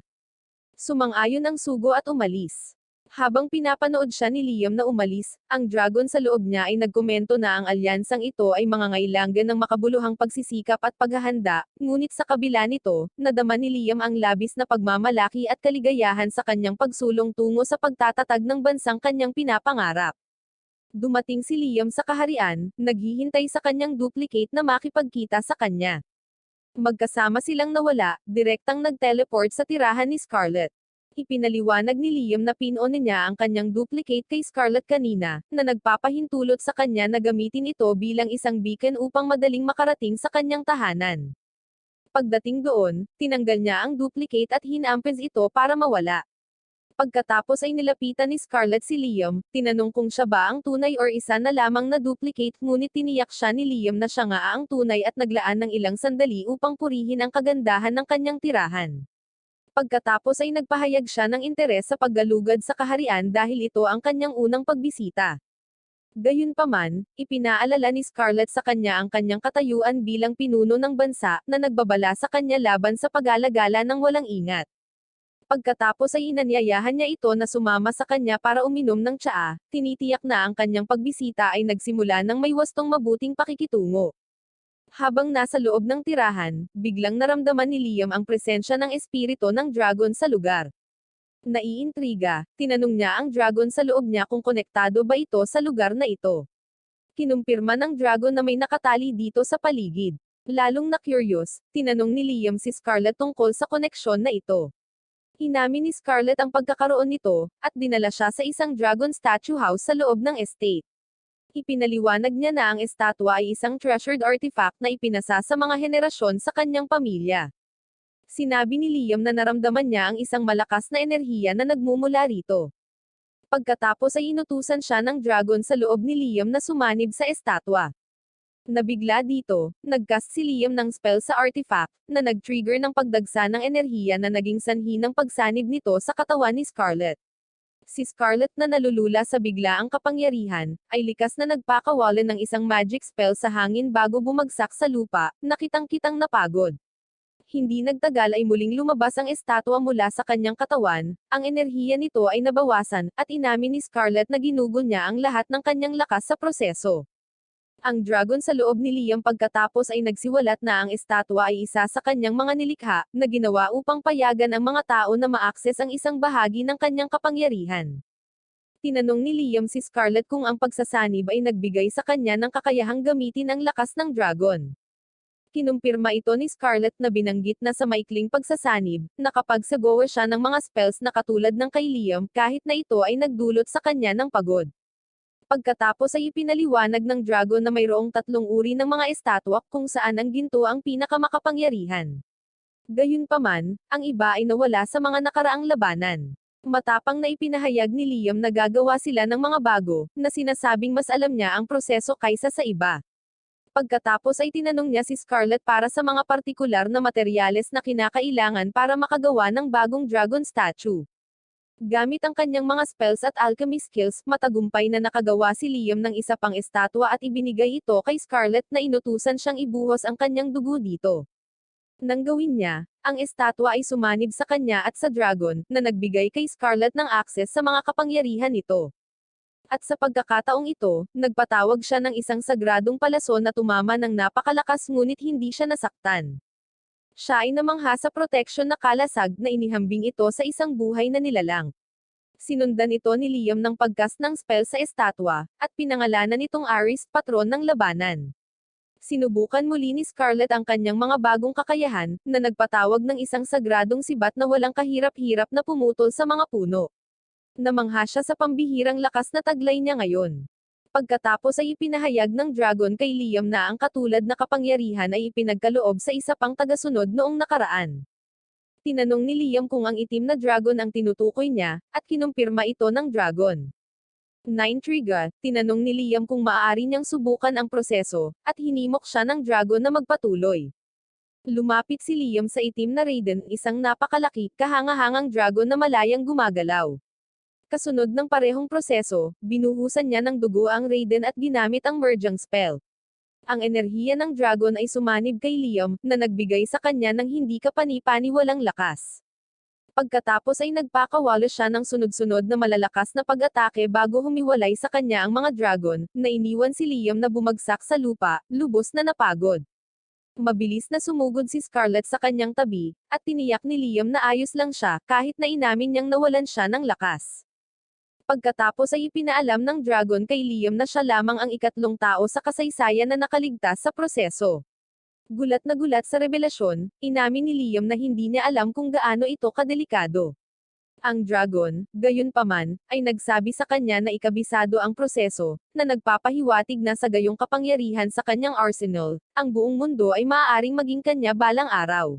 Sumang-ayon ang sugo at umalis. Habang pinapanood siya ni Liam na umalis, ang dragon sa loob niya ay nagkomento na ang alyansang ito ay mangangailangan ng makabuluhang pagsisikap at paghahanda, ngunit sa kabila nito, nadama ni Liam ang labis na pagmamalaki at kaligayahan sa kanyang pagsulong tungo sa pagtatatag ng bansang kanyang pinapangarap. Dumating si Liam sa kaharian, naghihintay sa kanyang duplicate na makipagkita sa kanya. Magkasama silang nawala, direktang nag-teleport sa tirahan ni Scarlet. Ipinaliwanag ni Liam na pinone niya ang kanyang duplicate kay Scarlet kanina, na nagpapahintulot sa kanya na gamitin ito bilang isang beacon upang madaling makarating sa kanyang tahanan. Pagdating doon, tinanggal niya ang duplicate at hinampens ito para mawala. Pagkatapos ay nilapitan ni Scarlet si Liam, tinanong kung siya ba ang tunay or isa na lamang na duplicate, ngunit tiniyak siya ni Liam na siya nga ang tunay at naglaan ng ilang sandali upang purihin ang kagandahan ng kanyang tirahan. Pagkatapos ay nagpahayag siya ng interes sa paggalugad sa kaharian dahil ito ang kanyang unang pagbisita. Gayunpaman, ipinaalala ni Scarlet sa kanya ang kanyang katayuan bilang pinuno ng bansa, na nagbabala sa kanya laban sa pag-alagala ng walang ingat. Pagkatapos ay inanyayahan niya ito na sumama sa kanya para uminom ng tsaa, tinitiyak na ang kanyang pagbisita ay nagsimula ng may wastong mabuting pakikitungo. Habang nasa loob ng tirahan, biglang naramdaman ni Liam ang presensya ng espiritu ng dragon sa lugar. Naiintriga, tinanong niya ang dragon sa loob niya kung konektado ba ito sa lugar na ito. Kinumpirma ng dragon na may nakatali dito sa paligid. Lalong na-curious, tinanong ni Liam si Scarlett tungkol sa koneksyon na ito. Inamin ni Scarlett ang pagkakaroon nito, at dinala siya sa isang dragon statue house sa loob ng estate. Ipinaliwanag niya na ang estatwa ay isang treasured artifact na ipinasa sa mga henerasyon sa kanyang pamilya. Sinabi ni Liam na naramdaman niya ang isang malakas na enerhiya na nagmumula rito. Pagkatapos ay inutusan siya ng dragon sa loob ni Liam na sumanib sa estatwa. Nabigla dito, nagcast si Liam ng spell sa artifact, na nag-trigger ng pagdagsa ng enerhiya na naging sanhi ng pagsanib nito sa katawan ni Scarlett. Si Scarlett na nalulula sa biglaang kapangyarihan, ay likas na nagpakawalan ng isang magic spell sa hangin bago bumagsak sa lupa, nakitang-kitang napagod. Hindi nagtagal ay muling lumabas ang estatwa mula sa kanyang katawan, ang enerhiya nito ay nabawasan, at inamin ni Scarlett na ginugol niya ang lahat ng kanyang lakas sa proseso. Ang dragon sa loob ni Liam pagkatapos ay nagsiwalat na ang estatwa ay isa sa kanyang mga nilikha, na ginawa upang payagan ang mga tao na ma-access ang isang bahagi ng kanyang kapangyarihan. Tinanong ni Liam si Scarlett kung ang pagsasanib ay nagbigay sa kanya ng kakayahang gamitin ang lakas ng dragon. Kinumpirma ito ni Scarlett na binanggit na sa maikling pagsasanib, nakapagsagawa siya ng mga spells na katulad ng kay Liam kahit na ito ay nagdulot sa kanya ng pagod. Pagkatapos ay ipinaliwanag ng dragon na mayroong 3 uri ng mga estatwa kung saan ang ginto ang pinakamakapangyarihan. Gayunpaman, ang iba ay nawala sa mga nakaraang labanan. Matapang na ipinahayag ni Liam na gagawa sila ng mga bago, na sinasabing mas alam niya ang proseso kaysa sa iba. Pagkatapos ay tinanong niya si Scarlett para sa mga partikular na materyales na kinakailangan para makagawa ng bagong dragon statue. Gamit ang kanyang mga spells at alchemy skills, matagumpay na nakagawa si Liam ng isa pang estatwa at ibinigay ito kay Scarlett na inutusan siyang ibuhos ang kanyang dugo dito. Nang gawin niya, ang estatwa ay sumanib sa kanya at sa dragon, na nagbigay kay Scarlett ng access sa mga kapangyarihan nito. At sa pagkakataong ito, nagpatawag siya ng isang sagradong palason na tumama ng napakalakas ngunit hindi siya nasaktan. Siya ay namangha sa protection na kalasag na inihambing ito sa isang buhay na nilalang. Sinundan ito ni Liam ng pagcast ng spell sa estatwa, at pinangalanan itong Aris, patron ng labanan. Sinubukan muli ni Scarlett ang kanyang mga bagong kakayahan, na nagpatawag ng isang sagradong sibat na walang kahirap-hirap na pumutol sa mga puno. Namangha siya sa pambihirang lakas na taglay niya ngayon. Pagkatapos ay ipinahayag ng dragon kay Liam na ang katulad na kapangyarihan ay ipinagkaloob sa isa pang tagasunod noong nakaraan. Tinanong ni Liam kung ang itim na dragon ang tinutukoy niya, at kinumpirma ito ng dragon. Naintriga, tinanong ni Liam kung maaari niyang subukan ang proseso, at hinimok siya ng dragon na magpatuloy. Lumapit si Liam sa itim na Raiden, isang napakalaki, kahanga-hangang dragon na malayang gumagalaw. Kasunod ng parehong proseso, binuhusan niya ng dugo ang Raiden at ginamit ang merging spell. Ang enerhiya ng dragon ay sumanib kay Liam, na nagbigay sa kanya ng hindi kapani-paniwalang lakas. Pagkatapos ay nagpakawalo siya ng sunod-sunod na malalakas na pag-atake bago humiwalay sa kanya ang mga dragon, na iniwan si Liam na bumagsak sa lupa, lubos na napagod. Mabilis na sumugod si Scarlett sa kanyang tabi, at tiniyak ni Liam na ayos lang siya, kahit na inamin niyang nawalan siya ng lakas. Pagkatapos ay ipinaalam ng dragon kay Liam na siya lamang ang ikatlong tao sa kasaysayan na nakaligtas sa proseso. Gulat na gulat sa revelasyon, inamin ni Liam na hindi niya alam kung gaano ito kadelikado. Ang dragon, gayunpaman, ay nagsabi sa kanya na ikabisado ang proseso, na nagpapahiwatig na sa gayong kapangyarihan sa kanyang arsenal, ang buong mundo ay maaaring maging kanya balang araw.